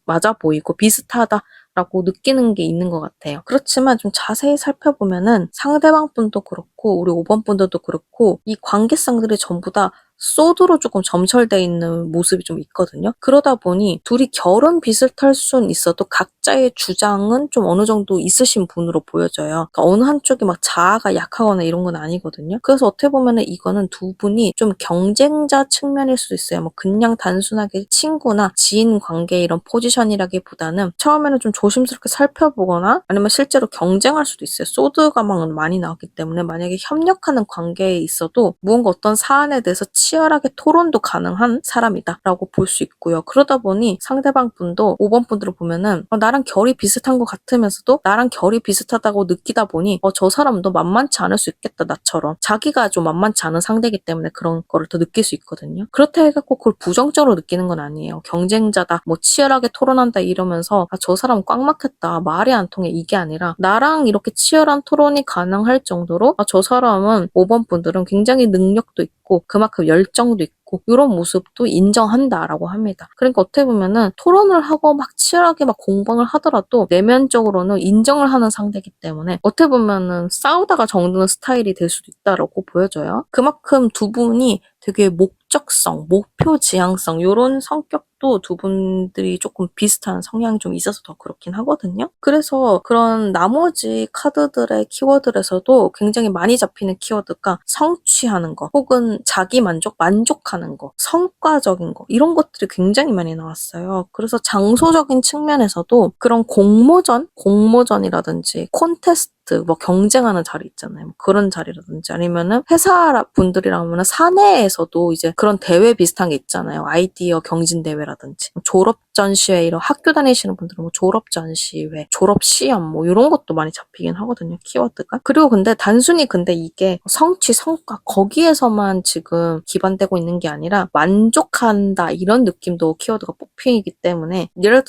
맞아 보이고 비슷하다. 라고 느끼는 게 있는 것 같아요. 그렇지만 좀 자세히 살펴보면은 상대방 분도 그렇고 우리 5번 분들도 그렇고 이 관계성들이 전부 다 소드로 조금 점철되어 있는 모습이 좀 있거든요. 그러다 보니 둘이 결은 비슷할 수는 있어도 각자의 주장은 좀 어느 정도 있으신 분으로 보여져요. 그러니까 어느 한쪽이 막 자아가 약하거나 이런 건 아니거든요. 그래서 어떻게 보면은 이거는 두 분이 좀 경쟁자 측면일 수도 있어요. 뭐 그냥 단순하게 친구나 지인 관계 이런 포지션이라기보다는 처음에는 좀 조심스럽게 살펴보거나 아니면 실제로 경쟁할 수도 있어요. 소드가 막 많이 나왔기 때문에 만약에 협력하는 관계에 있어도 무언가 어떤 사안에 대해서 치열하게 토론도 가능한 사람이다라고 볼 수 있고요. 그러다 보니 상대방 분도 5번 분들을 보면은 나랑 결이 비슷한 것 같으면서도 나랑 결이 비슷하다고 느끼다 보니 저 사람도 만만치 않을 수 있겠다 나처럼 자기가 좀 만만치 않은 상대이기 때문에 그런 거를 더 느낄 수 있거든요. 그렇다 해갖고 그걸 부정적으로 느끼는 건 아니에요. 경쟁자다 뭐 치열하게 토론한다 이러면서 저 사람 꽉 막혔다 말이 안 통해 이게 아니라 나랑 이렇게 치열한 토론이 가능할 정도로 저 사람은 5번 분들은 굉장히 능력도 있고 그만큼 열정도 있고 있고 이런 모습도 인정한다라고 합니다. 그러니까 어떻게 보면은 토론을 하고 막 치열하게 막 공방을 하더라도 내면적으로는 인정을 하는 상대이기 때문에 어떻게 보면은 싸우다가 정드는 스타일이 될 수도 있다라고 보여져요. 그만큼 두 분이 되게 목적성, 목표 지향성 이런 성격도 두 분들이 조금 비슷한 성향이 좀 있어서 더 그렇긴 하거든요. 그래서 그런 나머지 카드들의 키워드에서도 굉장히 많이 잡히는 키워드가 성취하는 거 혹은 자기 만족, 만족하는 거, 성과적인 거 이런 것들이 굉장히 많이 나왔어요. 그래서 장소적인 측면에서도 그런 공모전이라든지 콘테스트 뭐 경쟁하는 자리 있잖아요. 뭐 그런 자리라든지 아니면은 회사 분들이라면 사내에서도 이제 그런 대회 비슷한 게 있잖아요. 아이디어 경진 대회라든지 졸업 전시회 이런 학교 다니시는 분들은 뭐 졸업 전시회, 졸업 시험 뭐 이런 것도 많이 잡히긴 하거든요. 키워드가. 그리고 근데 단순히 근데 이게 성취, 성과 거기에서만 지금 기반되고 있는 게 아니라 만족한다 이런 느낌도 키워드가 뽑히기 때문에 예를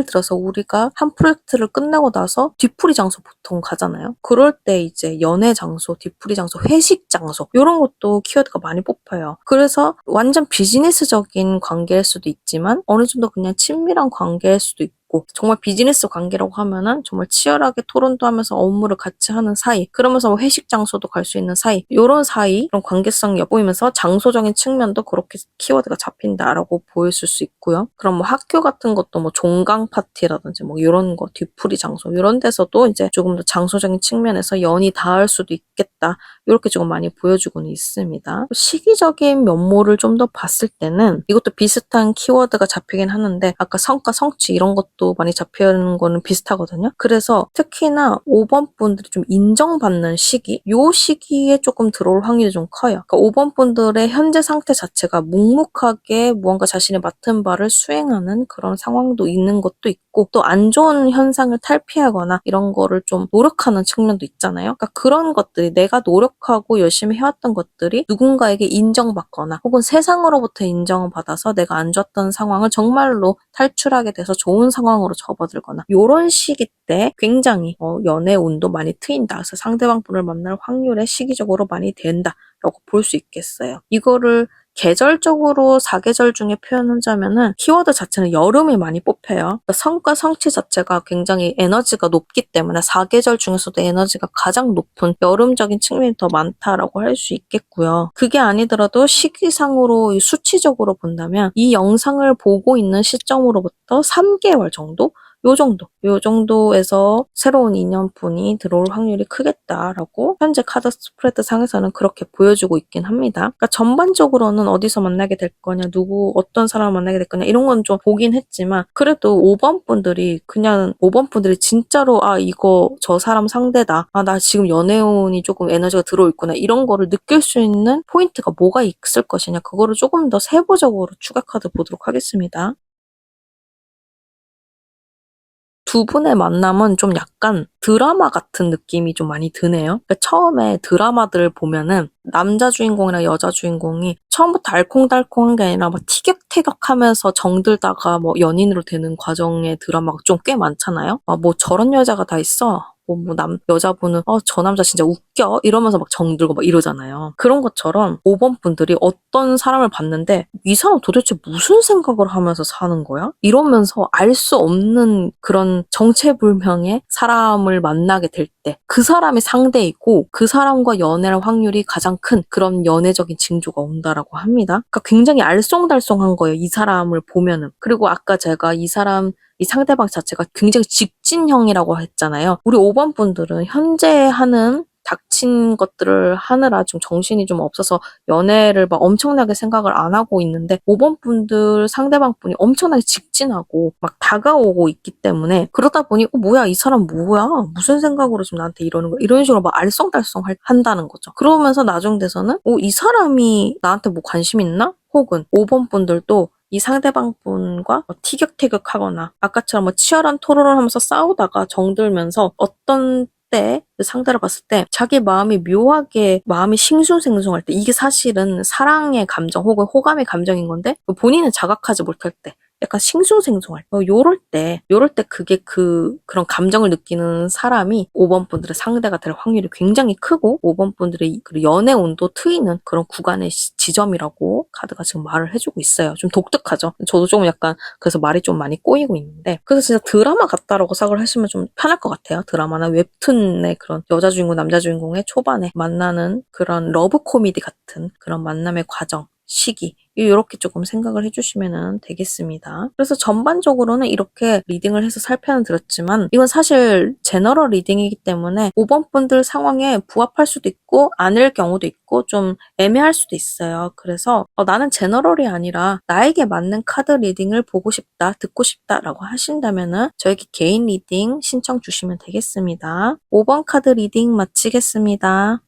들어서 우리가 한 프로젝트를 끝내고 나서 뒤풀이 장소 보통 가잖아요. 그럴 때 이제 연애 장소, 뒤풀이 장소, 회식 장소 이런 것도 키워드가 많이 뽑혀요. 그래서 완전 비즈니스적인 관계일 수도 있지만 어느 정도 그냥 친밀한 관계일 수도 있고 정말 비즈니스 관계라고 하면은 정말 치열하게 토론도 하면서 업무를 같이 하는 사이 그러면서 뭐 회식 장소도 갈 수 있는 사이 이런 사이 그런 관계성이 엿보이면서 장소적인 측면도 그렇게 키워드가 잡힌다라고 보였을 수 있고요. 그럼 뭐 학교 같은 것도 뭐 종강 파티라든지 뭐 이런 거 뒤풀이 장소 이런 데서도 이제 조금 더 장소적인 측면에서 연이 닿을 수도 있겠다. 이렇게 조금 많이 보여주고는 있습니다. 시기적인 면모를 좀 더 봤을 때는 이것도 비슷한 키워드가 잡히긴 하는데 아까 성과, 성취 이런 것도 많이 잡히는 거는 비슷하거든요. 그래서 특히나 5번 분들이 좀 인정받는 시기 요 시기에 조금 들어올 확률이 좀 커요. 그러니까 5번 분들의 현재 상태 자체가 묵묵하게 무언가 자신이 맡은 바를 수행하는 그런 상황도 있는 것도 있고 또 안 좋은 현상을 탈피하거나 이런 거를 좀 노력하는 측면도 있잖아요. 그러니까 그런 것들이 내가 노력하고 열심히 해왔던 것들이 누군가에게 인정받거나 혹은 세상으로부터 인정을 받아서 내가 안 좋았던 상황을 정말로 탈출하게 돼서 좋은 상황으로 접어들거나 이런 시기 때 굉장히 연애 운도 많이 트인다. 그래서 상대방 분을 만날 확률이 시기적으로 많이 된다라고 볼 수 있겠어요. 이거를 계절적으로 4계절 중에 표현하자면은 키워드 자체는 여름이 많이 뽑혀요. 그러니까 성과 성취 자체가 굉장히 에너지가 높기 때문에 4계절 중에서도 에너지가 가장 높은 여름적인 측면이 더 많다라고 할 수 있겠고요. 그게 아니더라도 시기상으로 수치적으로 본다면 이 영상을 보고 있는 시점으로부터 3개월 정도? 요 정도에서 새로운 인연분이 들어올 확률이 크겠다라고 현재 카드 스프레드 상에서는 그렇게 보여주고 있긴 합니다. 그러니까 전반적으로는 어디서 만나게 될 거냐, 어떤 사람을 만나게 될 거냐 이런 건 좀 보긴 했지만 그래도 5번 분들이 진짜로 이거 저 사람 상대다. 나 지금 연애운이 조금 에너지가 들어있구나. 이런 거를 느낄 수 있는 포인트가 뭐가 있을 것이냐. 그거를 조금 더 세부적으로 추가 카드 보도록 하겠습니다. 두 분의 만남은 좀 약간 드라마 같은 느낌이 좀 많이 드네요. 그러니까 처음에 드라마들 보면은 남자 주인공이랑 여자 주인공이 처음부터 알콩달콩한 게 아니라 막 티격태격하면서 정들다가 뭐 연인으로 되는 과정의 드라마가 좀 꽤 많잖아요. 뭐 저런 여자가 다 있어. 여자분은 저 남자 진짜 웃겨 이러면서 막 정들고 막 이러잖아요. 그런 것처럼 5번 분들이 어떤 사람을 봤는데 이 사람 도대체 무슨 생각을 하면서 사는 거야? 이러면서 알 수 없는 그런 정체불명의 사람을 만나게 될 때 그 사람이 상대이고 그 사람과 연애할 확률이 가장 큰 그런 연애적인 징조가 온다라고 합니다. 그러니까 굉장히 알쏭달쏭한 거예요. 이 사람을 보면은. 그리고 아까 제가 이 상대방 자체가 굉장히 직진형이라고 했잖아요. 우리 5번 분들은 현재 하는 닥친 것들을 하느라 좀 정신이 좀 없어서 연애를 막 엄청나게 생각을 안 하고 있는데 5번 분들 상대방 분이 엄청나게 직진하고 막 다가오고 있기 때문에 그러다 보니 뭐야 이 사람 뭐야 무슨 생각으로 지금 나한테 이러는 거야 이런 식으로 막 알쏭달쏭 한다는 거죠. 그러면서 나중 돼서는 이 사람이 나한테 뭐 관심 있나? 혹은 5번 분들도 이 상대방 분과 티격태격하거나 아까처럼 치열한 토론을 하면서 싸우다가 정들면서 어떤 때 그 상대를 봤을 때 자기 마음이 묘하게 마음이 싱숭생숭할 때 이게 사실은 사랑의 감정 혹은 호감의 감정인 건데 본인은 자각하지 못할 때 약간 싱숭생숭할 때, 요럴 때 그게 그런 감정을 느끼는 사람이 5번 분들의 상대가 될 확률이 굉장히 크고 5번 분들의 그 연애 온도 트이는 그런 구간의 지점이라고 카드가 지금 말을 해주고 있어요. 좀 독특하죠? 저도 좀 약간 그래서 말이 좀 많이 꼬이고 있는데 그래서 진짜 드라마 같다라고 생각을 하시면 좀 편할 것 같아요. 드라마나 웹툰의 그런 여자 주인공, 남자 주인공의 초반에 만나는 그런 러브 코미디 같은 그런 만남의 과정, 시기 이렇게 조금 생각을 해주시면 되겠습니다. 그래서 전반적으로는 이렇게 리딩을 해서 살펴는 드렸지만 이건 사실 제너럴 리딩이기 때문에 5번 분들 상황에 부합할 수도 있고 아닐 경우도 있고 좀 애매할 수도 있어요. 그래서 나는 제너럴이 아니라 나에게 맞는 카드 리딩을 보고 싶다, 듣고 싶다라고 하신다면은 저에게 개인 리딩 신청 주시면 되겠습니다. 5번 카드 리딩 마치겠습니다.